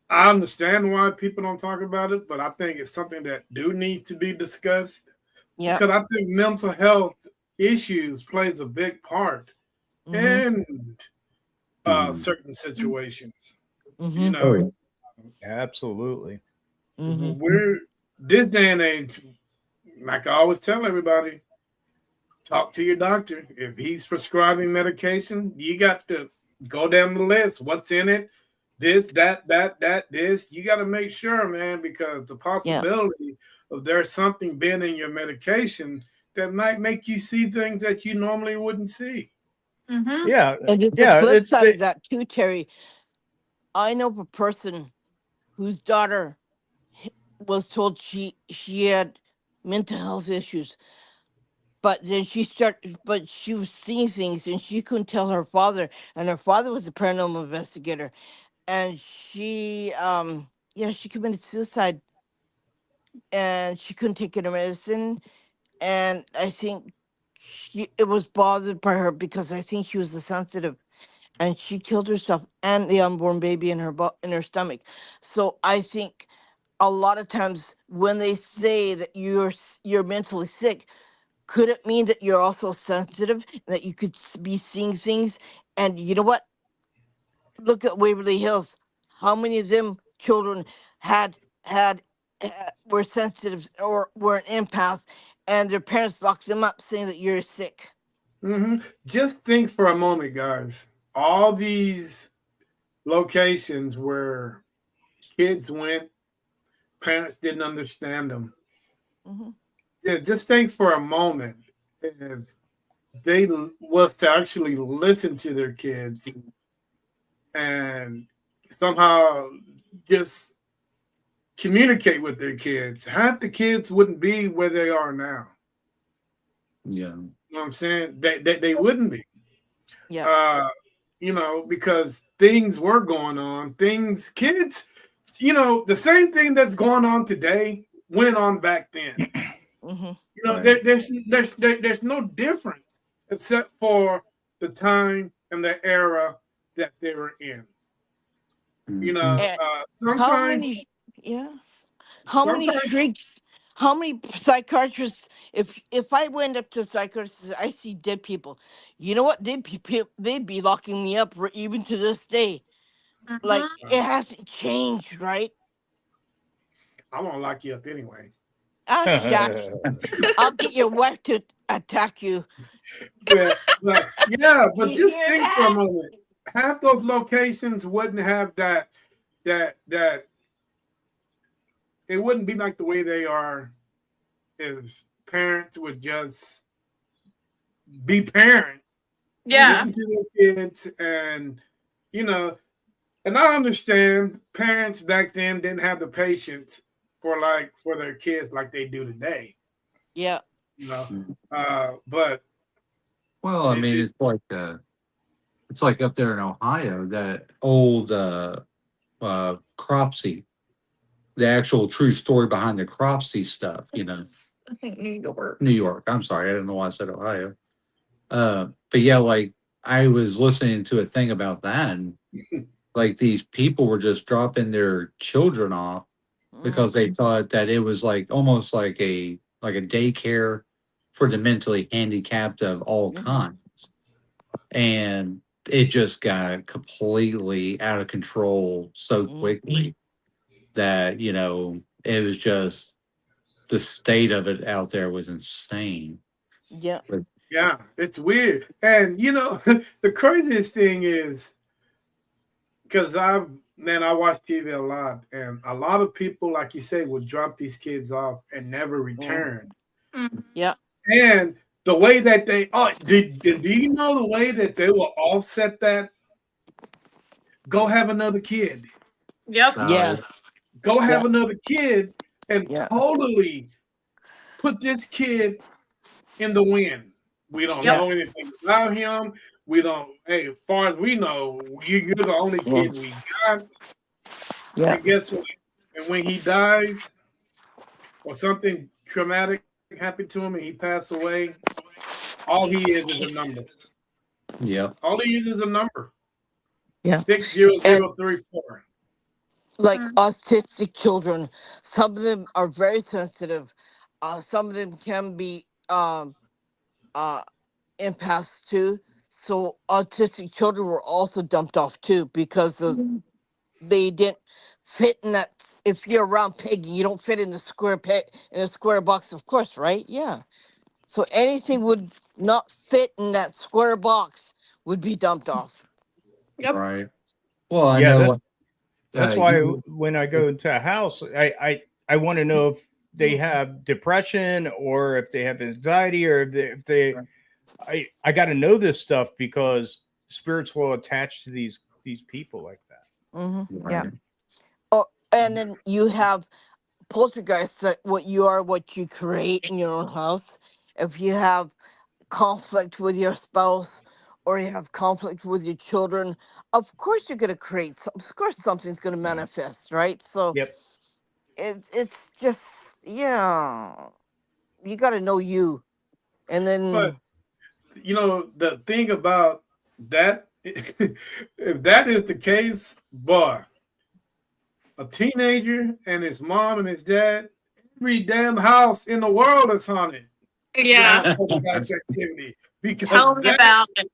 I understand why people don't talk about it, but I think it's something that do needs to be discussed Yeah. because I think mental health issues plays a big part Mhm. in Mhm. certain situations. You Mhm. Oh know, yeah. Absolutely. Mhm. we're this day and age, like I always tell everybody, talk to your doctor. If he's prescribing medication, you got to go down the list. What's in it? This, that, this. You got to make sure, man, because the Yeah. possibility of there's something been in your medication that might make you see things that you normally wouldn't see. Mhm. Yeah. And it's a Yeah. flip It's side of the that too, Terry. I know a person whose daughter was told she had mental health issues, but she was seeing things and she couldn't tell her father, and her father was a paranormal investigator, and she committed suicide, and she couldn't take her medicine, and I think it was bothered by her because I think she was a sensitive, and she killed herself and the unborn baby in in her stomach. So I think a lot of times when they say that you're mentally sick, could it mean that you're also sensitive, that you could be seeing things? And you know what? Look at Waverly Hills. How many of them children had had were sensitive or were an empath, and their parents locked them up saying that you're sick? Just think for a moment, guys. All these locations where kids went, parents didn't understand them. Hmm. Yeah, just think for a moment if they was to actually listen to their kids and somehow just communicate with their kids, half the kids wouldn't be where they are now. Yeah. You know what I'm saying? They wouldn't be. Yeah. Uh, because things were going on. Kids, the same thing that's going on today went on back then. Hmm. Right. There's no difference except for the time and the era that they were in. Mhm. And how Sometimes, many? Yeah. How many sometimes, shrieks? How many psychiatrists? If I went up to a psychiatrist, and said, I see dead people. You know what? They'd be locking me up even to this day. Like Mhm. it hasn't changed, right? I won't lock you up anyway. Ah, shucks. I'll get your wife to attack you. But yeah, but You just hear think for a that? moment. Half those locations wouldn't have that it wouldn't be like the way they are if parents would just be parents, Yeah. listen to their kids, and you know, and I understand parents back then didn't have the patience for their kids like they do today. Yeah. You know, Mhm. but Well, I it, mean, it it's like up there in Ohio, that old Cropsey, the actual true story behind the Cropsey stuff. I think New York. New York. I'm sorry, I don't know why I said Ohio. But yeah, like I was listening to a thing about that, and like these people were just dropping their children off because they thought that it was like almost like a daycare for the mentally handicapped of all kinds. And it just got completely out of control so quickly that, it was just the state of it out there was insane. Yeah. Yeah, it's weird. And the craziest thing is because I watch TV a lot, and a lot of people, like you say, will drop these kids off and never return. Mhm. Yeah. And the way that they do you know the way that they will offset that? Go have another kid. Yep. Yeah. Go have Yeah. another kid and Yeah. totally put this kid in the wind. We don't Yep. know anything about him. We don't. Hey, as far as we know, you're the only kid we got. Yeah. And guess what? And when he dies, or something traumatic happened to him, and he passed away, all he is a number. Yeah. All he is a number. Yeah. 60034. Like Mhm. autistic children, some of them are very sensitive. Some of them can be empaths too. So autistic children were also dumped off too because they didn't fit in that. If you're around Peggy, you don't fit in the square box, of course, right? Yeah. So anything would not fit in that square box would be dumped off. Yep. Right. Well, I Yeah, know. that's why when I go into a house, I want to know if they have depression or if they have anxiety or if they I got to know this stuff because spirits will attach to these people like that. Mm-hmm. Yeah. Right. Oh, and then you have poltergeists, that what you are, what you create in your own house. If you have conflict with your spouse or you have conflict with your children, of course you're going to create of course something's going to manifest, right? So Yep. it's just, yeah, you got to know you. And But then the thing about that, if that is the case, boy, a teenager and his mom and his dad, every damn house in the world is haunted. Yeah. Have poltergeist activity because Tell me about it.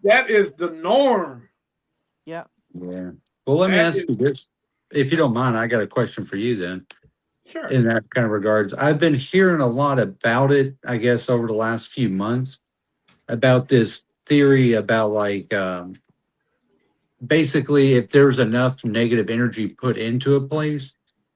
that is the norm. yeah. Yeah. Well, let me That ask is you this. If you don't mind, I got a question for you then. sure. In that kind of regards, I've been hearing a lot about it, I guess, over the last few months about this theory about basically if there's enough negative energy put into a place,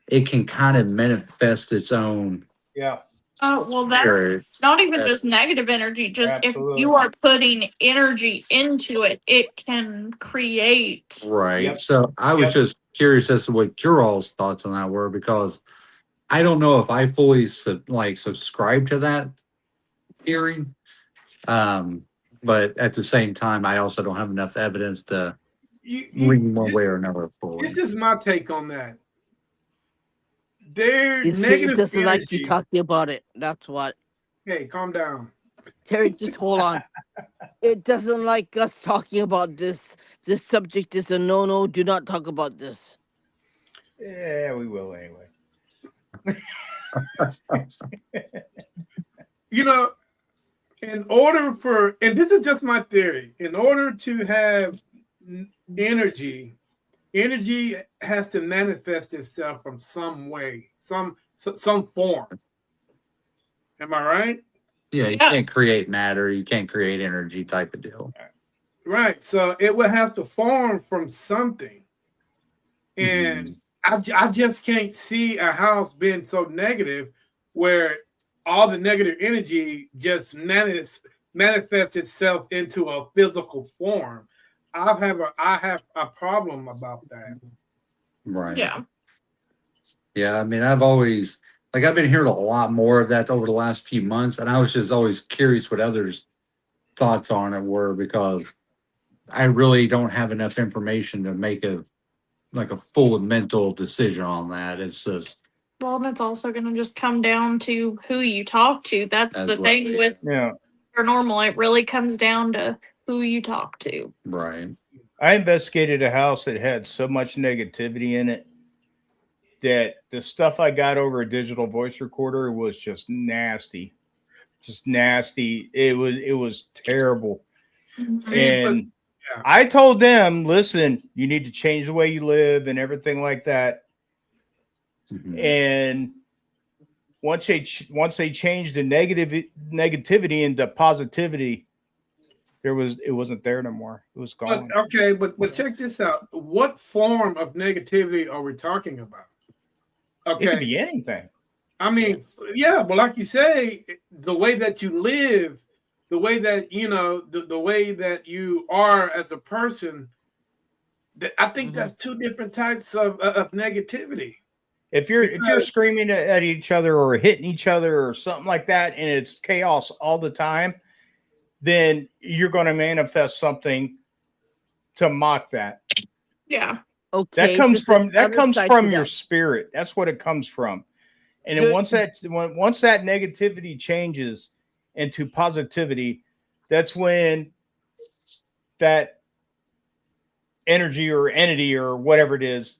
it can kind of manifest its own Yeah. Oh, well, that's spirit. not even just negative energy. Just if Absolutely. you are putting energy into it, it can create. Right. Yep. So I was Yep. just curious as to what your all's thoughts on that were, because I don't know if I fully subscribe to that theory. But at the same time, I also don't have enough evidence to lean one way or another fully. This is my take on that. Their You see, it negative doesn't like you energy. talking about it. That's what. Hey, calm down. Terry, just hold on. It doesn't like us talking about this. This subject is a no. Do not talk about this. Yeah, we will anyway. In order for, and this is just my theory, in order to have energy has to manifest itself from some way, some form. Am I right? Yeah, you Yeah. can't create matter, you can't create energy type of deal. Right. So it would have to form from something. And I just can't see a house being so negative where all the negative energy just manifests itself into a physical form. I have a problem about that. Right. Yeah. Yeah, I mean, I've been hearing a lot more of that over the last few months, and I was just always curious what others' thoughts on it were, because I really don't have enough information to make a full mental decision on that. It's just Well, and it's also going to just come down to who you talk to. That's That's the thing right. with Yeah. paranormal. It really comes down to who you talk to. right. I investigated a house that had so much negativity in it that the stuff I got over a digital voice recorder was just nasty. Just nasty. It was terrible. See, but And yeah. I told them, listen, you need to change the way you live and everything like that. And once they changed the negativity into positivity, it wasn't there no more. It was But gone. okay, but check this out. What form of negativity are we talking about? It could Okay. be anything. I mean, yeah, but like you say, the way that you live, the way that the way that you are as a person, I think that's two different types of negativity. If you're Because screaming at each other or hitting each other or something like that, and it's chaos all the time, then you're going to manifest something to mock that. Yeah. That Okay, comes there's from another side to your that. spirit. That's what it comes from. And then There- once that negativity changes into positivity, that's when that energy or entity or whatever it is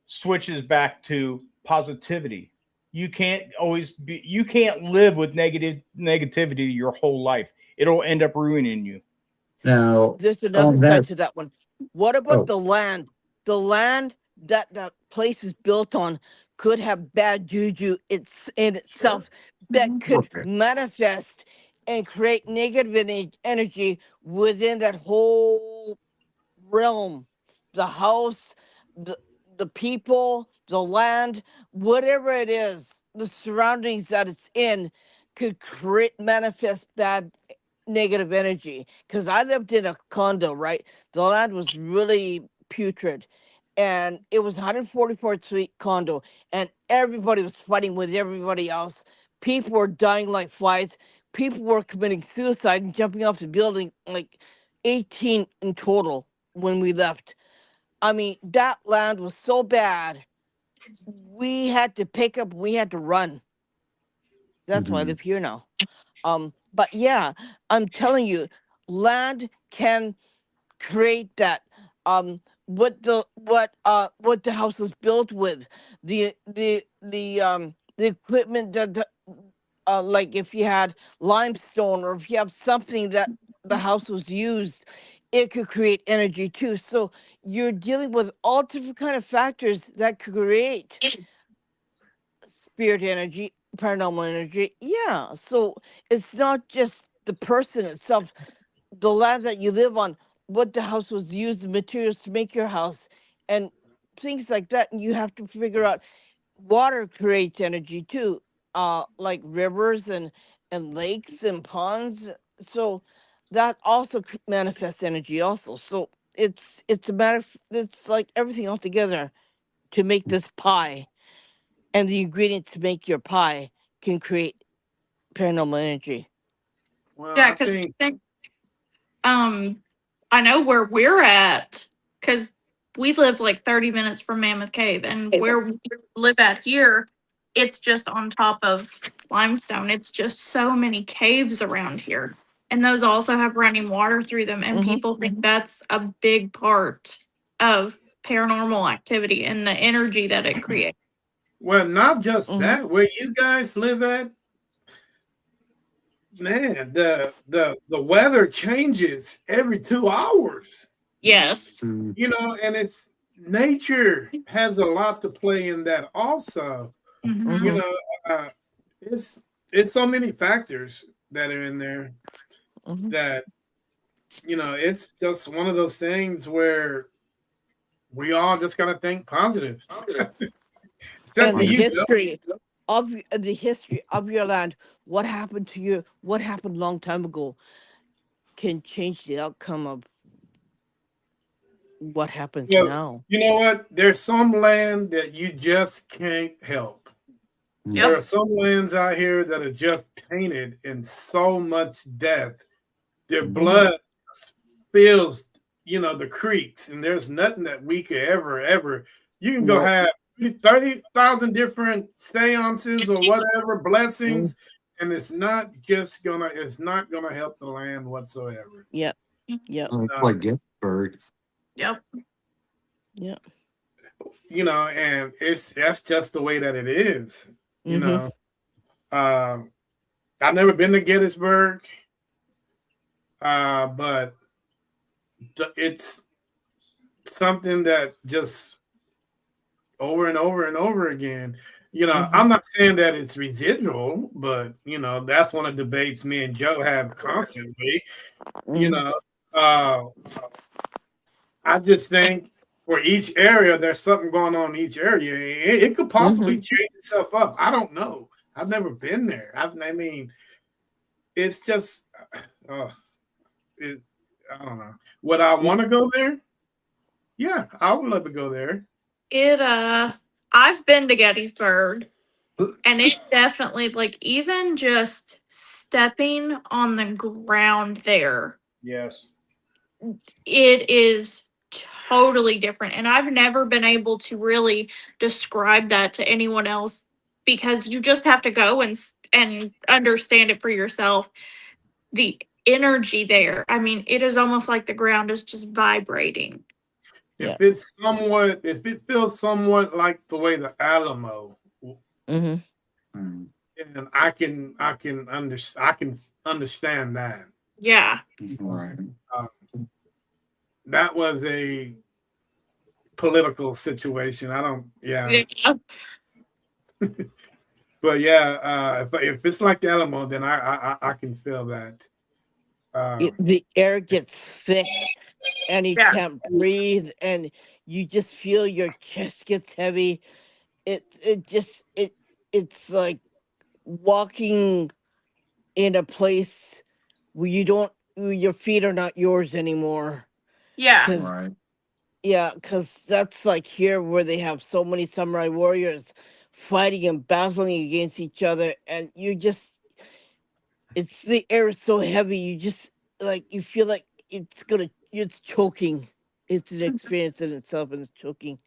switches back to positivity. You can't live with negativity your whole life. It'll end up ruining you. Now, There's on another side that, to that one. What about oh, the land? The land that that place is built on could have bad juju in itself that could okay. manifest and create negative energy within that whole realm. The house, the the people, the land, whatever it is, the surroundings that it's in could create manifest bad negative energy. Because I lived in a condo, right? The land was really putrid. And it was 144th Street condo, and everybody was fighting with everybody else. People were dying like flies. People were committing suicide and jumping off the building, like 18 in total when we left. I mean, that land was so bad. We had to pick up, we had to run. That's why I live here now. But yeah, I'm telling you, land can create that. What the house was built with, the equipment that like if you had limestone or if you have something that the house was used, it could create energy too. So you're dealing with all different kind of factors that could create spirit energy, paranormal energy. Yeah. So it's not just the person itself, the land that you live on, what the house was used, the materials to make your house, and things like that. And you have to figure out water creates energy too, like rivers and lakes and ponds. So that also manifests energy also. So it's a matter. It's like everything all together to make this pie, and the ingredients to make your pie can create paranormal energy. well, Yeah, I because think um I know where we're at because we live like 30 minutes from Mammoth Cave, and where we live at here, it's just on top of limestone. It's just so many caves around here. And those also have running water through them. And Mm-hmm. people think that's a big part of paranormal activity and the energy that it creates. well, not just Mm-hmm. that. Where you guys live at, man, the weather changes every 2 hours. Yes. And it's nature has a lot to play in that also. Mhm. You Mm-hmm. know, uh, it's so many factors that are in there Mm-hmm. that it's just one of those things where we all just gotta think positive, And especially you, Bill. the history of your land, what happened to you, what happened long time ago, can change the outcome of what happens Well, now. you know what? There's some land that you just can't help. There Yep. are some lands out here that are just tainted in so much death. Their blood fills, the creeks, and there's nothing that we could ever. You can go Nope. have 30,000 different seances or whatever blessings, and it's not gonna help the land whatsoever. Yep. Yep. It's No. like Gettysburg. Yep. Yeah. You know, and that's just the way that it is. You Mhm. know, I've never been to Gettysburg, but it's something that just over and over and over again. You know, Mhm. I'm not saying that it's residual, but you know, that's one of the debates me and Joe have constantly. You Mhm. know, uh, I just think for each area, there's something going on in each area. It could possibly Mhm. change itself up. I don't know. I've never been there. I mean, it's just, uh, it, I don't know. Would I want to go there? Yeah, I would love to go there. It I've been to Gettysburg, and it definitely, like, even just stepping on the ground there, Yes. it is totally different. And I've never been able to really describe that to anyone else, because you just have to go and understand it for yourself. The energy there, I mean, it is almost like the ground is just vibrating. Yeah. If it feels somewhat like the way the Alamo, Mhm. Mm. and I can understand that. Yeah. Right. Uh, that was a political situation. I don't, yeah, Yeah. but yeah, if it's like the Alamo, then I can feel that. The air gets thick and you Yeah. can't breathe and you just feel your chest gets heavy. It's like walking in a place where you don't where your feet are not yours anymore. Yeah. Cause Right. yeah, cause that's like here where they have so many samurai warriors fighting and battling against each other, and you just it's the air is so heavy, you just like you feel like it's choking. It's an experience in itself, and it's choking.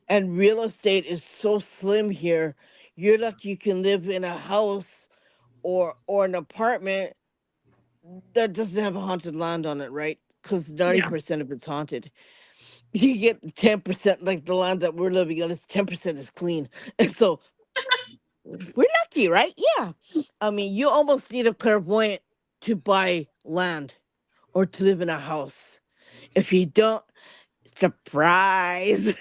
And real estate is so slim here. You're lucky you can live in a house or an apartment that doesn't have a haunted land on it, right? Because Yeah. 90% of it's haunted. You get 10%, like the land that we're living on is 10% is clean. And so we're lucky, right? Yeah. I mean, you almost need a clairvoyant to buy land or to live in a house. If you don't, surprise.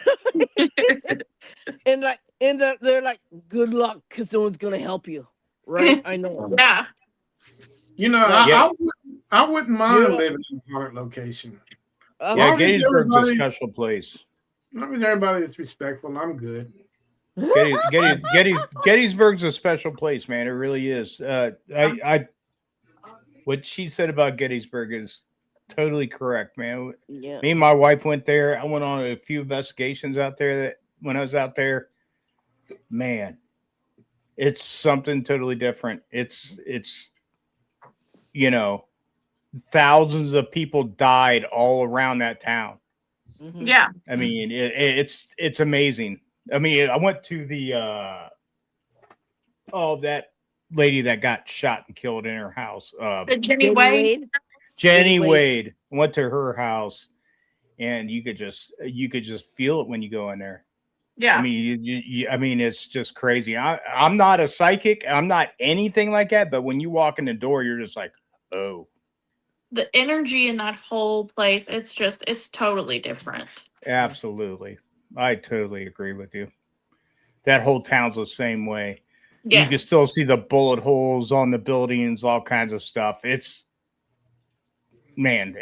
They're like, good luck, because no one's gonna help you. Right? I know. Yeah. You know, Like Yeah. I wouldn't mind you're living in a haunted location. Yeah. Long as Gettysburg's a everybody, special place. as long as everybody is respectful, I'm good. Gettysburg's a special place, man. It really is. What she said about Gettysburg is totally correct, man. yeah. Me and my wife went there. I went on a few investigations out there. That when I was out there, man, it's something totally different. It's you know, thousands of people died all around that town. Hmm. Yeah. I mean, it's amazing. I mean, I went to the that lady that got shot and killed in her house. The Jenny Jenny Wade. Wade. Jenny Jenny Wade. Wade. Went to her house, and you could just feel it when you go in there. I Yeah. mean, I mean, it's just crazy. I'm not a psychic. I'm not anything like that. But when you walk in the door, you're just like, oh, The energy in that whole place, it's totally different. absolutely. I totally agree with you. That whole town's the same way. You can Yes. still see the bullet holes on the buildings, all kinds of stuff. It's man,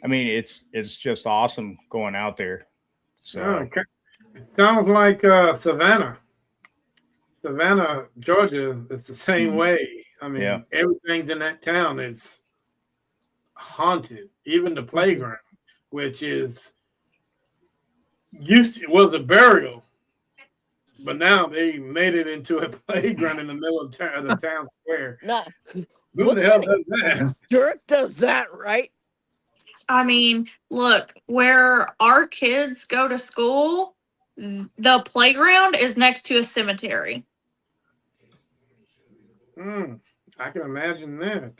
I mean, it's just awesome going out there. Yeah, So it sounds like Savannah, Georgia. It's the same Mhm. way. I yeah, mean, everything's in that town is haunted. Even the Mhm. playground, which is was a burial, but now they made it into a playground in the middle of the town square. Not Who what the hell kind does of that? jerk does that, right? I mean, look, where our kids go to school, the playground is next to a cemetery. I can imagine that.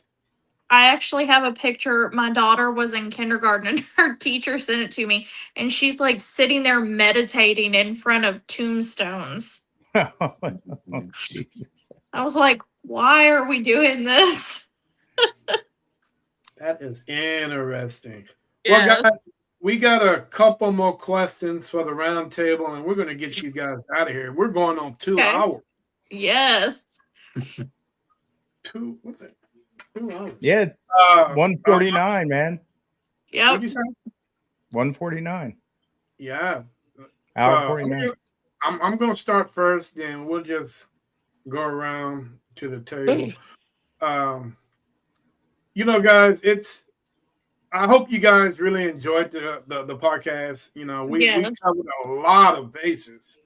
I actually have a picture. My daughter was in kindergarten and her teacher sent it to me. And she's like sitting there meditating in front of tombstones. Oh, Jesus. I was like, why are we doing this? That is interesting. Yeah. Well, guys, we got a couple more questions for the round table, and we're going to get you guys out of here. We're going on 2 Okay. hours. Yes. 2 hours. Yeah, Uh, 149, man. Yep. What'd you say? 149. Yeah. Hour So 49. I'm going to start first, then we'll just go around to the table. You know, guys, I hope you guys really enjoyed the podcast. You know, we Yes. covered a lot of bases.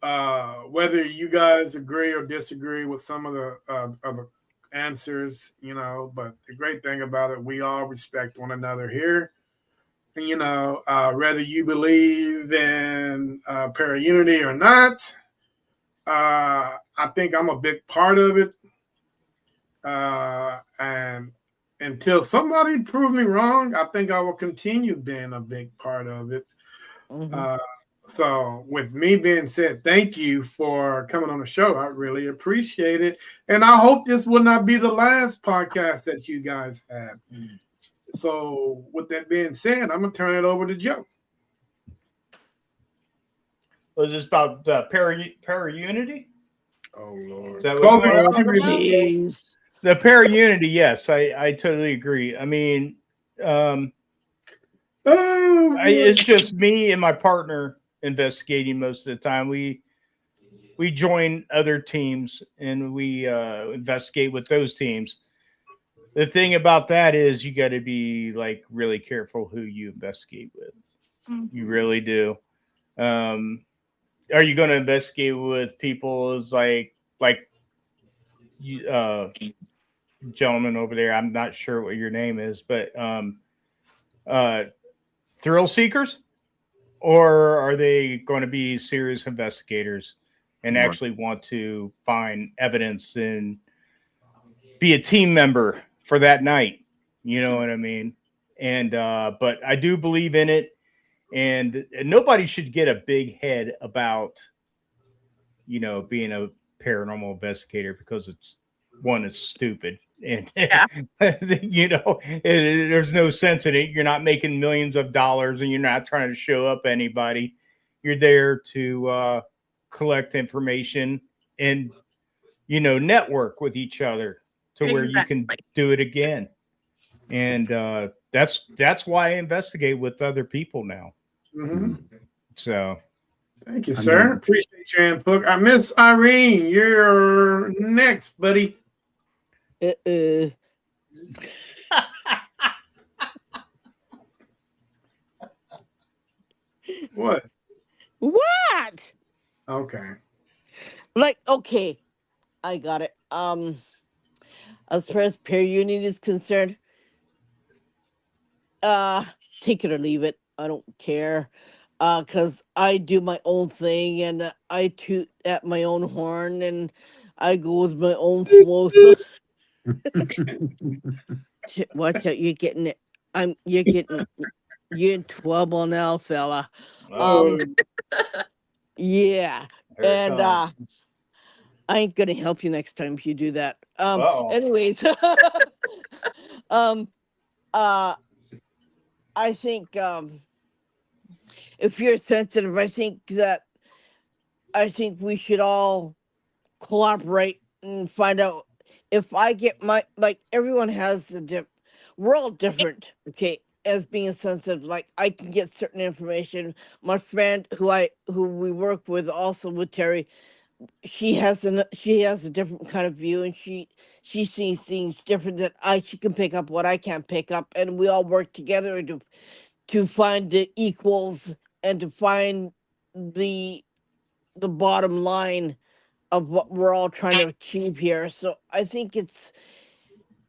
Whether you guys agree or disagree with some of the answers, you know, but the great thing about it, we all respect one another here. And, you know, whether you believe in para-unity or not, I think I'm a big part of it. And until somebody prove me wrong, I think I will continue being a big part of it. Mhm. So, with me being said, thank you for coming on the show. I really appreciate it. And I hope this will not be the last podcast that you guys have. So, with that being said, I'm going to turn it over to Joe. Was this about para-unity? Oh, Lord. Is that Close what it you out. Jeez. The para-unity, yes, I totally agree. I mean, Oh, it's just me and my partner investigating most of the time. We join other teams and we investigate with those teams. The thing about that is you got to be like really careful who you investigate with. You really do. Are you going to investigate with people as like gentleman over there? I'm not sure what your name is, but thrill seekers, or are they going to be serious investigators and actually want to find evidence and be a team member for that night? You know what I mean? And but I do believe in it, and nobody should get a big head about, you know, being a paranormal investigator, because it's stupid, and you know, there's no sense in it. You're not making millions of dollars, and you're not trying to show up anybody. You're there to collect information and, you know, network with each other to where you can do it again. And that's why I investigate with other people now. So thank you, sir. Appreciate your input. Miss Irene, you're next, buddy. What? What? Okay. Like, okay, I got it. As far as pair unit is concerned, take it or leave it. I don't care. Cause I do my own thing and I toot at my own horn and I go with my own flow. So watch out, you're getting it. You're in trouble now, fella. Yeah. And I ain't gonna help you next time if you do that. Anyways. I think if you're sensitive, I think we should all collaborate and find out. If I get like everyone has we're all different, okay, as being sensitive. Like I can get certain information. My friend who we work with, also with Terry, she has a different kind of view, and she sees things different that she can pick up what I can't pick up, and we all work together to find the equals and to find the bottom line of what we're all trying to achieve here. So I think it's,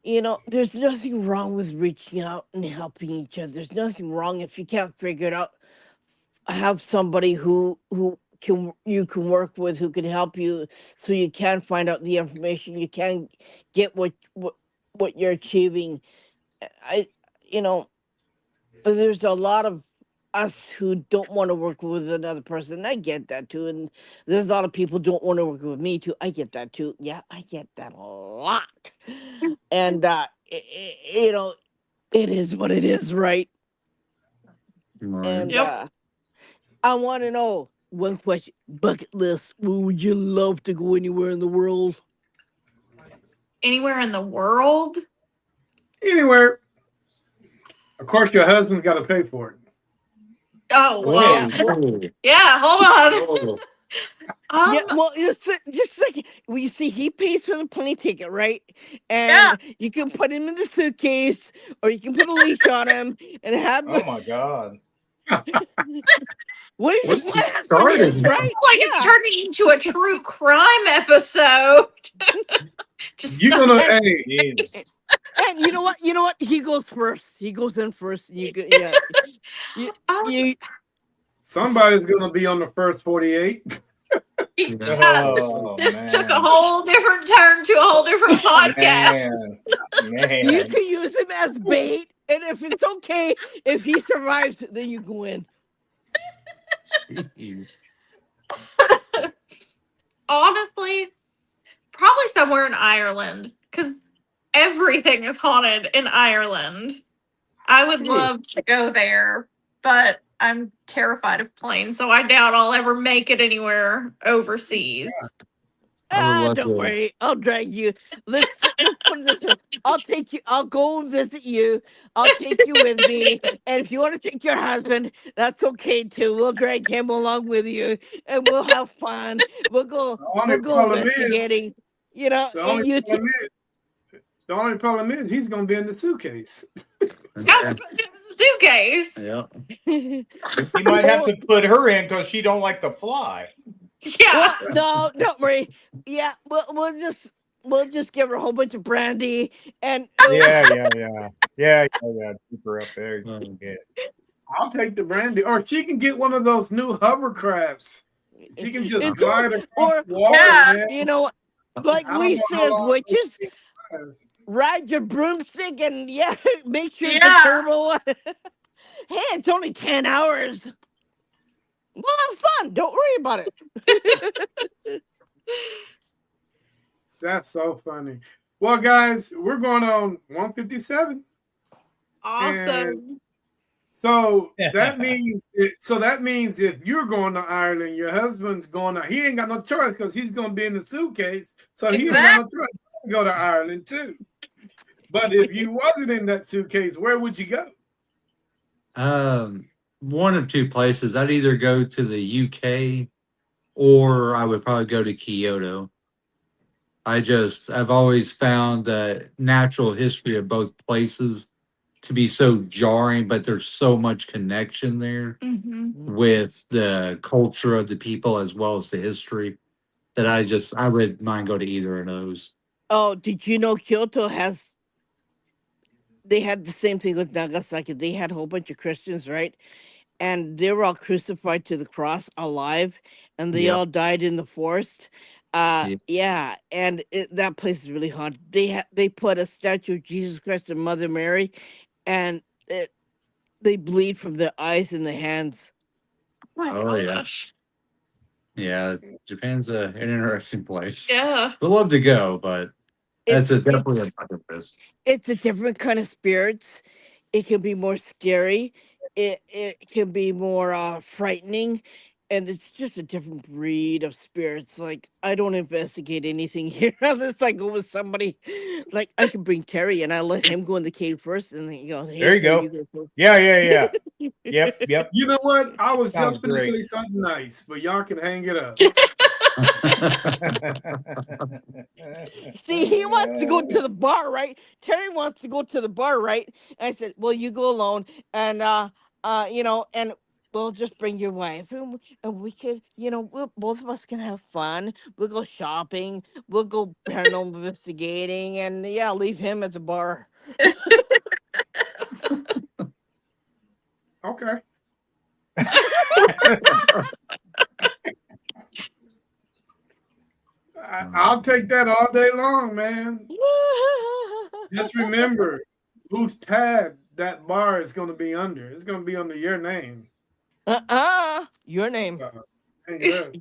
you know, there's nothing wrong with reaching out and helping each other. There's nothing wrong if you can't figure it out. Have somebody who you can work with, who can help you, so you can find out the information. You can get what what you're achieving. I, you know, there's a lot of us who don't want to work with another person. I get that too, and there's a lot of people don't want to work with me too. I get that too. Yeah, I get that a lot. And you know, it is what it is, right? Right. And Yep. I want to know one question: bucket list. Would you love to go anywhere in the world? Anywhere in the world? Anywhere. Of course, your husband's got to pay for it. Oh Whoa, well. Yeah. whoa, Yeah, hold on. whoa. Yeah, Um, well, just like we see, he pays for the plane ticket, right? yeah. And you can put him in the suitcase, or you can put a leash on him and have. Oh my god. What is What's what has started? been right? Like it's Yeah, turning into a true crime episode. Just You're stop. gonna, and hey, Jeez. and you know what? You know what? He goes first. He goes in first. You go, yeah. You, Oh, you somebody's gonna be on the first 48. yeah, Oh this took a man. whole different turn to a whole different podcast. you Man. can use him as bait, and if it's okay, if he survives, then you go in. Jeez. Honestly, probably somewhere in Ireland because everything is haunted in Ireland. I would Hey. love to go there, but I'm terrified of planes, so I doubt I'll ever make it anywhere overseas. I would love Don't to. worry. I'll drag you. Let's put it this way. I'll take you. I'll go and visit you. I'll take you with me. And if you want to take your husband, that's okay too. We'll drag him along with you, and we'll have fun. We'll go. The only We'll go problem is, investigating. You know, the and only you. problem is he's gonna be in the suitcase. Yeah, put it in the suitcase. Yeah. He might have to put her in because she don't like to fly. Yeah. Well, no, don't worry. Yeah, we'll just give her a whole bunch of brandy and Yeah. Keep her up there. Yeah. I'll take the brandy, or she can get one of those new hovercrafts. She can just It's glide across or the water, Yeah. man. you know, like I don't we know say how as long witches, it lasts. ride your broomstick and yeah, make sure it's Yeah. a turbo one. Hey, it's only 10 hours. We'll have fun. Don't worry about it. That's so funny. Well, guys, we're going on 157. Awesome. So that means if you're going to Ireland, your husband's going to, he ain't got no choice because he's going to be in the suitcase. So he ain't got no choice to go to Ireland too. But if you wasn't in that suitcase, where would you go? One of two places. I'd either go to the UK or I would probably go to Kyoto. I've always found the natural history of both places to be so jarring, but there's so much connection there Mhm. with the culture of the people as well as the history that I would mind go to either of those. Oh, did you know Kyoto they had the same thing with Nagasaki. They had a whole bunch of Christians, right? And they were all crucified to the cross alive, and they Yep. all died in the forest. Yep. Yeah, and that place is really haunted. They put a statue of Jesus Christ and Mother Mary, and they bleed from their eyes and their hands. Oh, yeah. Gosh. Yeah, Japan's an interesting place. Yeah. We'd love to go, but that's definitely a bucket list. It's a different kind of spirits. It can be more scary. It can be more frightening, and it's just a different breed of spirits. Like I don't investigate anything here unless I go with somebody. Like I can bring Terry and I let him go in the cave first, and then he goes, "Hey, There you Terry, go. you go first." Yeah. Yep. You know what? I was Sounds just going to great. say something nice, but y'all can hang it up. See, he wants to go to the bar, right? Terry wants to go to the bar, right? I said, "Well, you go alone, and and we'll just bring your wife, and we could, both of us can have fun. We'll go shopping, we'll go paranormal investigating, and yeah, leave him at the bar." Okay. I'll take that all day long, man. just remember whose tab that bar is going to be under. It's going to be under your name. Your name. Hey, look.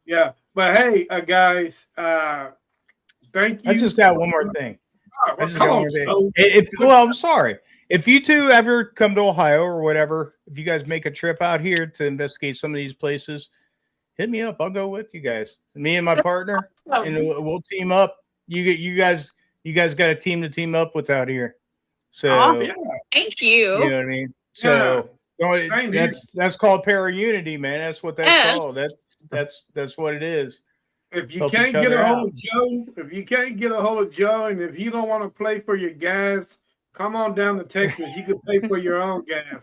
Yeah, but hey, guys, thank you. I just got one more thing. Oh, well, come on, Joe. Well, I'm sorry. If you two ever come to Ohio or whatever, if you guys make a trip out here to investigate some of these places, hit me up. I'll go with you guys. Me and my partner, and we'll team up. You guys got a team to team up with out here. So Awesome. Thank you. You know what I mean? So that's called para-unity, man. That's what that's called. That's what it is. If you can't get a hold of Joe, and if you don't want to pay for your gas, come on down to Texas. You can pay for your own gas.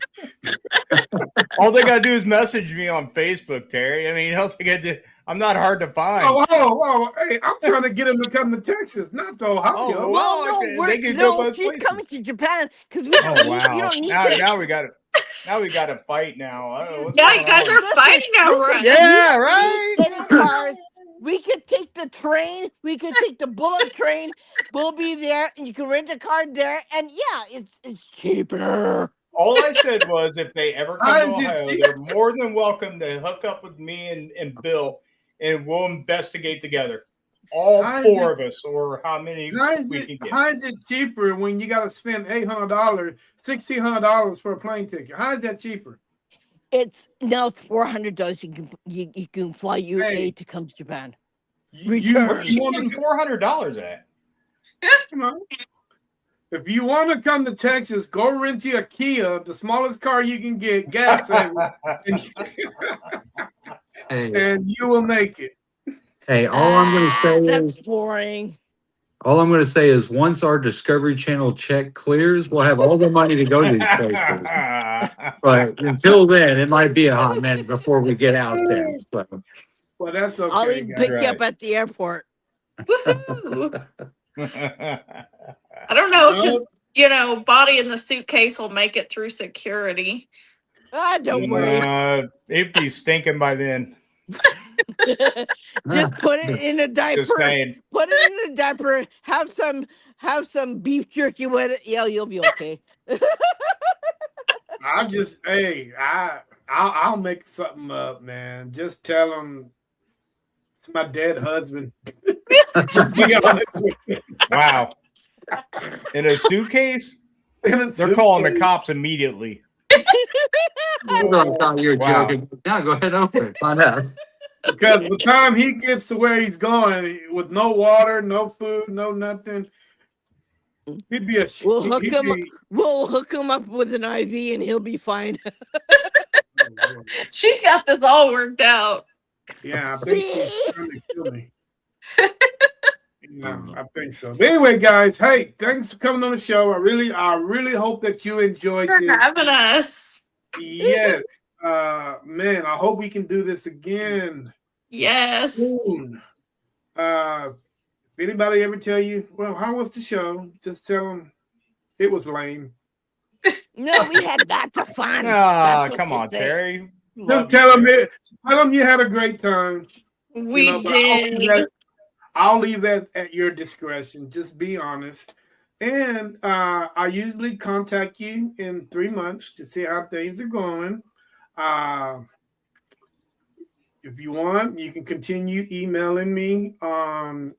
All they gotta do is message me on Facebook, Terry. I mean, else I got to. I'm not hard to find. Hey, I'm trying to get him to come to Texas, not to Ohio. He's coming to Japan because we don't need now we got to. Now we got to fight now. You guys are fighting over us. Yeah, right. Cars. We could take the train. We could take the bullet train. We'll be there, and you can rent a car there. And yeah, it's cheaper. All I said was, if they ever come to Ohio, they're more than welcome to hook up with me and Bill, and we'll investigate together. All four of us, or how many we can get. How is it cheaper when you got to spend $800, $1,600 for a plane ticket? How is that cheaper? It's $400. You can fly UA to come to Japan. Return. You want $400 at? If you want to come to Texas, go rent you a Kia, the smallest car you can get, gas and you will make it. Hey, all I'm going to say that's boring. All I'm going to say is once our Discovery Channel check clears, we'll have all the money to go to these places. But until then, it might be a hot minute before we get out there. So. Well, that's okay. I'll even pick you up at the airport. Woohoo! I don't know if his, body in the suitcase will make it through security. Don't worry. It'd be stinking by then. Just put it in a diaper. Just saying. Put it in a diaper. Have some beef jerky with it. Yeah, you'll be okay. I'll make something up, man. Just tell them it's my dead husband. Wow. In a suitcase? They're calling the cops immediately. I thought you were joking. Now go ahead, open it. Find out. Because by the time he gets to where he's going, with no water, no food, no nothing, he'd be We'll hook him up with an IV, and he'll be fine. She's got this all worked out. Yeah, I think she's trying to kill me. No, I think so. But anyway, guys, hey, thanks for coming on the show. I really hope that you enjoyed Thanks for having us. Yes. Man, I hope we can do this again. Yes. Soon. If anybody ever tell you, well, how was the show? Just tell them it was lame. No, we had lots of fun. Come on, Terry. Just tell them you had a great time. We did. I'll leave that at your discretion. Just be honest. And I usually contact you in 3 months to see how things are going. If you want, you can continue emailing me with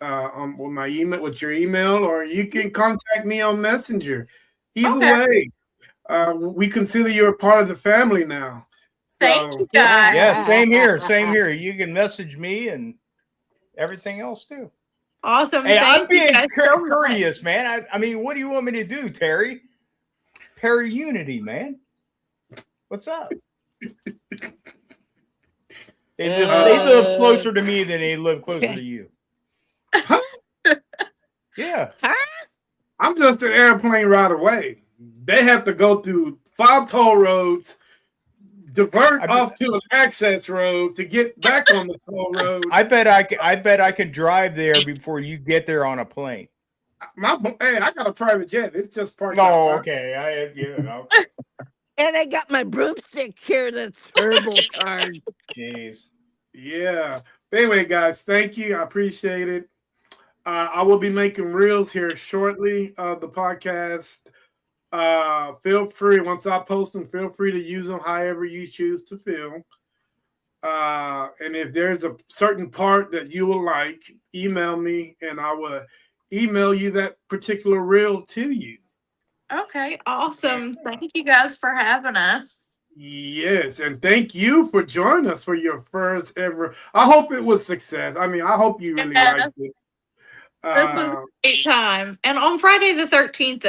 my email, with your email, or you can contact me on Messenger. Either way, we consider you a part of the family now. Thank you, guys. Yeah, same here. You can message me and everything else too. Awesome. Hey, I'm being courteous, man. I mean, what do you want me to do, Terry? Para-unity, man. What's up? They live closer to me than they live closer to you. Huh? Yeah. Huh? I'm just an airplane ride away. They have to go through 5 toll roads, divert off to an access road to get back on the toll road. I bet I can drive there before you get there on a plane. I got a private jet. It's just parked outside. Okay. And I got my broomstick here that's turbo charged. Jeez. Yeah. Anyway, guys, thank you. I appreciate it. I will be making reels here shortly of the podcast. Feel free, once I post them, feel free to use them however you choose to feel. And if there's a certain part that you will like, email me and I will email you that particular reel to you. Okay, awesome. Thank you guys for having us. Yes, and thank you for joining us for your first ever. I hope it was success. I mean, I hope you really Yeah, liked it. this was a great time. And on Friday the 13th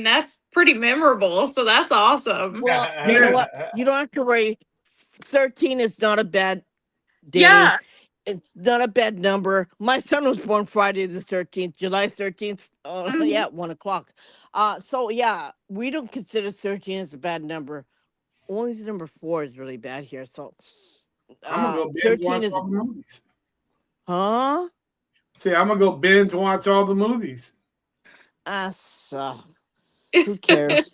that's pretty memorable. So that's awesome. Well, you know what? You don't have to worry. 13 is not a bad day. Yeah. It's not a bad number. My son was born Friday the 13th, July 13th. Yeah, 1 o'clock. So yeah, we don't consider 13 as a bad number. Only the number 4 is really bad here. So I'm gonna go binge 13 watch is all the movies. huh? See, I'm gonna go binge watch all the movies. So who cares?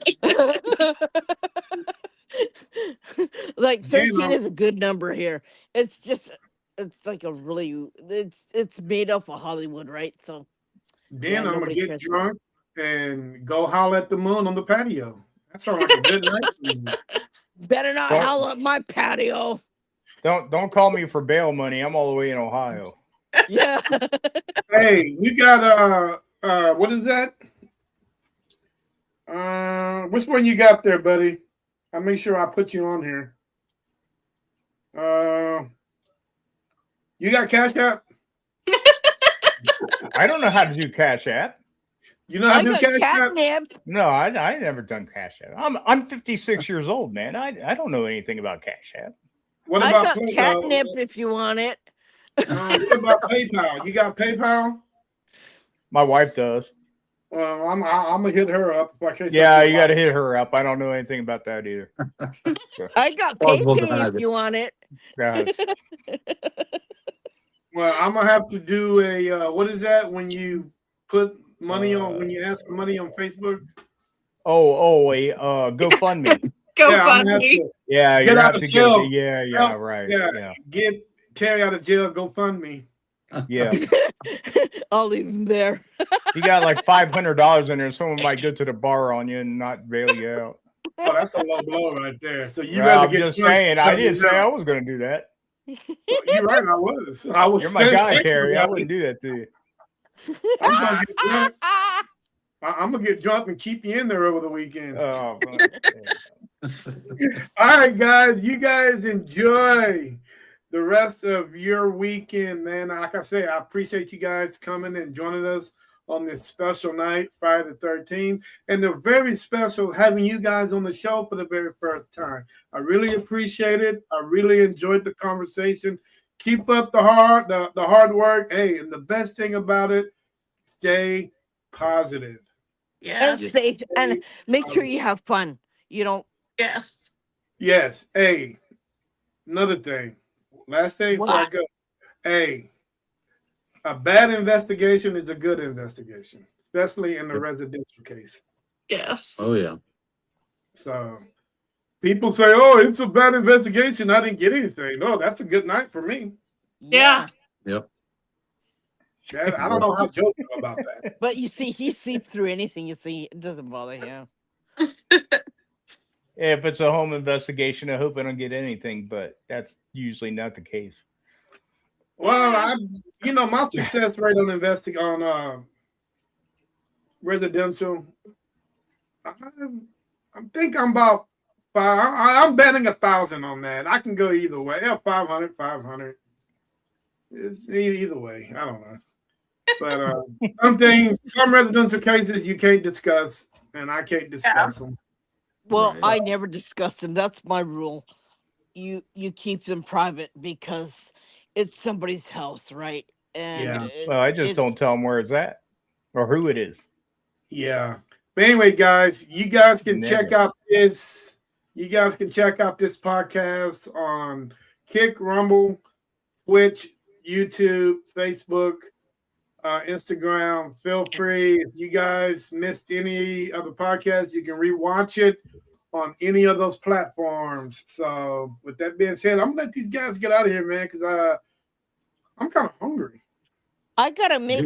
Like 13 is a good number here. It's just it's like a really it's made up of Hollywood, right? So Then I'm gonna nobody get cares. drunk and go holler at the moon on the patio. That sounds like a good night for me. Better not Don't- howl at my patio. Don't call me for bail money. I'm all the way in Ohio. Yeah. Hey, we got what is that? Which one you got there, buddy? I'll make sure I put you on here. You got Cash App? I don't know how to do Cash App. You know how I to do got Cash App? catnip. No, I never done Cash App. I'm 56 years old, man. I don't know anything about Cash App. What I about got catnip if you want it. what about PayPal? You got PayPal? My wife does. Well, I'm gonna hit her up. In case Yeah, you got to hit her up. I don't know anything about that either. I got Plausible PayPay if deniability. you want it. Guys, Well, I'm gonna have to do a what is that when you put money on when you ask for money on Facebook? a GoFundMe. Go Yeah, I'm fund gonna have me. to Yeah, Get you out have of to jail. get. Yeah, right. Yeah. get Terry out of jail. Go fund me. Yeah. I'll leave him there. You got like $500 in there. Someone might go to the bar on you and not bail you out. Oh, that's a low blow right there. So you Well, rather I'm get just drunk saying. than I didn't say out. I was going to do that. You're right. I was. I was. You're my guy, texting Terry. I you. wouldn't do that to you. I'm gonna get drunk. I'm gonna get drunk and keep you in there over the weekend. Oh, All right, guys. You guys enjoy the rest of your weekend, man. Like I say, I appreciate you guys coming and joining us on this special night, Friday the 13th. And they're very special having you guys on the show for the very first time. I really appreciate it. I really enjoyed the conversation. Keep up the hard work. Hey, and the best thing about it, stay positive. Yeah. And safe, and make sure you have fun. You don't. Yes. Yes. Hey, another thing. Last thing before I What? go. Hey, a bad investigation is a good investigation, especially in the residential case. Yes. Oh yeah. So people say, "Oh, it's a bad investigation. I didn't get anything." No, that's a good night for me. Yeah. Yep. I don't know how Joe feel about that. But you see, he sees through anything you see. It doesn't bother him. if it's a home investigation, I hope I don't get anything, but that's usually not the case. Well, my success rate on residential, I think I'm about I'm betting 1,000 on that. I can go either way. Yeah, 500. It's either way. I don't know. But some residential cases you can't discuss, and I can't discuss them. Well, Right. I never discuss them. That's my rule. You keep them private because it's somebody's house, right? And Yeah. Well, I just don't tell them where it's at or who it is. Yeah. But anyway, guys, you guys can Never. check out this. You guys can check out this podcast on Kick, Rumble, Twitch, YouTube, Facebook, Instagram. Feel free. If you guys missed any of the podcast, you can rewatch it on any of those platforms. So, with that being said, I'm gonna let these guys get out of here, man, because I'm kind of hungry. I gotta make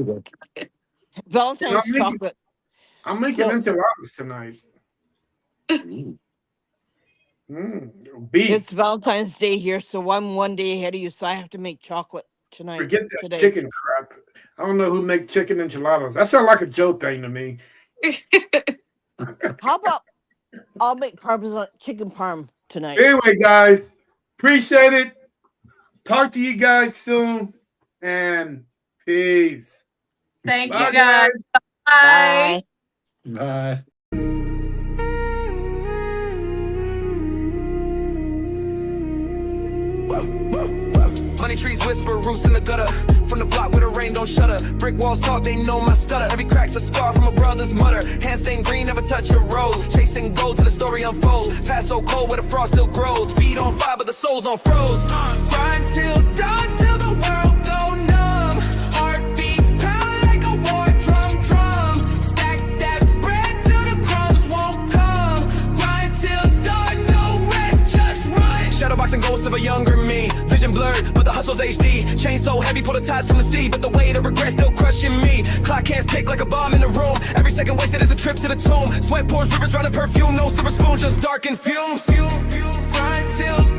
Valentine's I'm making- chocolate. I'm making So- enchiladas tonight. Ooh. Beef. It's Valentine's Day here, so I'm one day ahead of you, so I have to make chocolate tonight. Forget that today. chicken crap. I don't know who make chicken enchiladas. That sounds like a Joe thing to me. How about I'll make parmesan chicken parm tonight? Anyway, guys, appreciate it. Talk to you guys soon, and peace. Thank Bye, you guys. Bye. Bye. Money trees whisper, roots in the gutter. From the block where the rain don't shudder. Brick walls talk, they know my stutter. Every crack's a scar from a brother's mutter. Hand stained green, never touch a rose. Chasing gold till the story unfolds. Past so cold where the frost still grows. Feet on fire, but the soul's on froze. Grind till dawn, till the world go numb. Heartbeats pound like a war drum, drum. Stack that bread till the crumbs won't come. Grind till dawn, no rest, just run. Shadowboxing ghosts of a younger me. Vision blurred, but the hustle's HD. Chain so heavy, pull the ties from the sea. But the weight of regret still crushing me. Clock hands tick like a bomb in the room. Every second wasted is a trip to the tomb. Sweat pours, rivers running perfume. No silver spoon, just dark and fumes. Grind till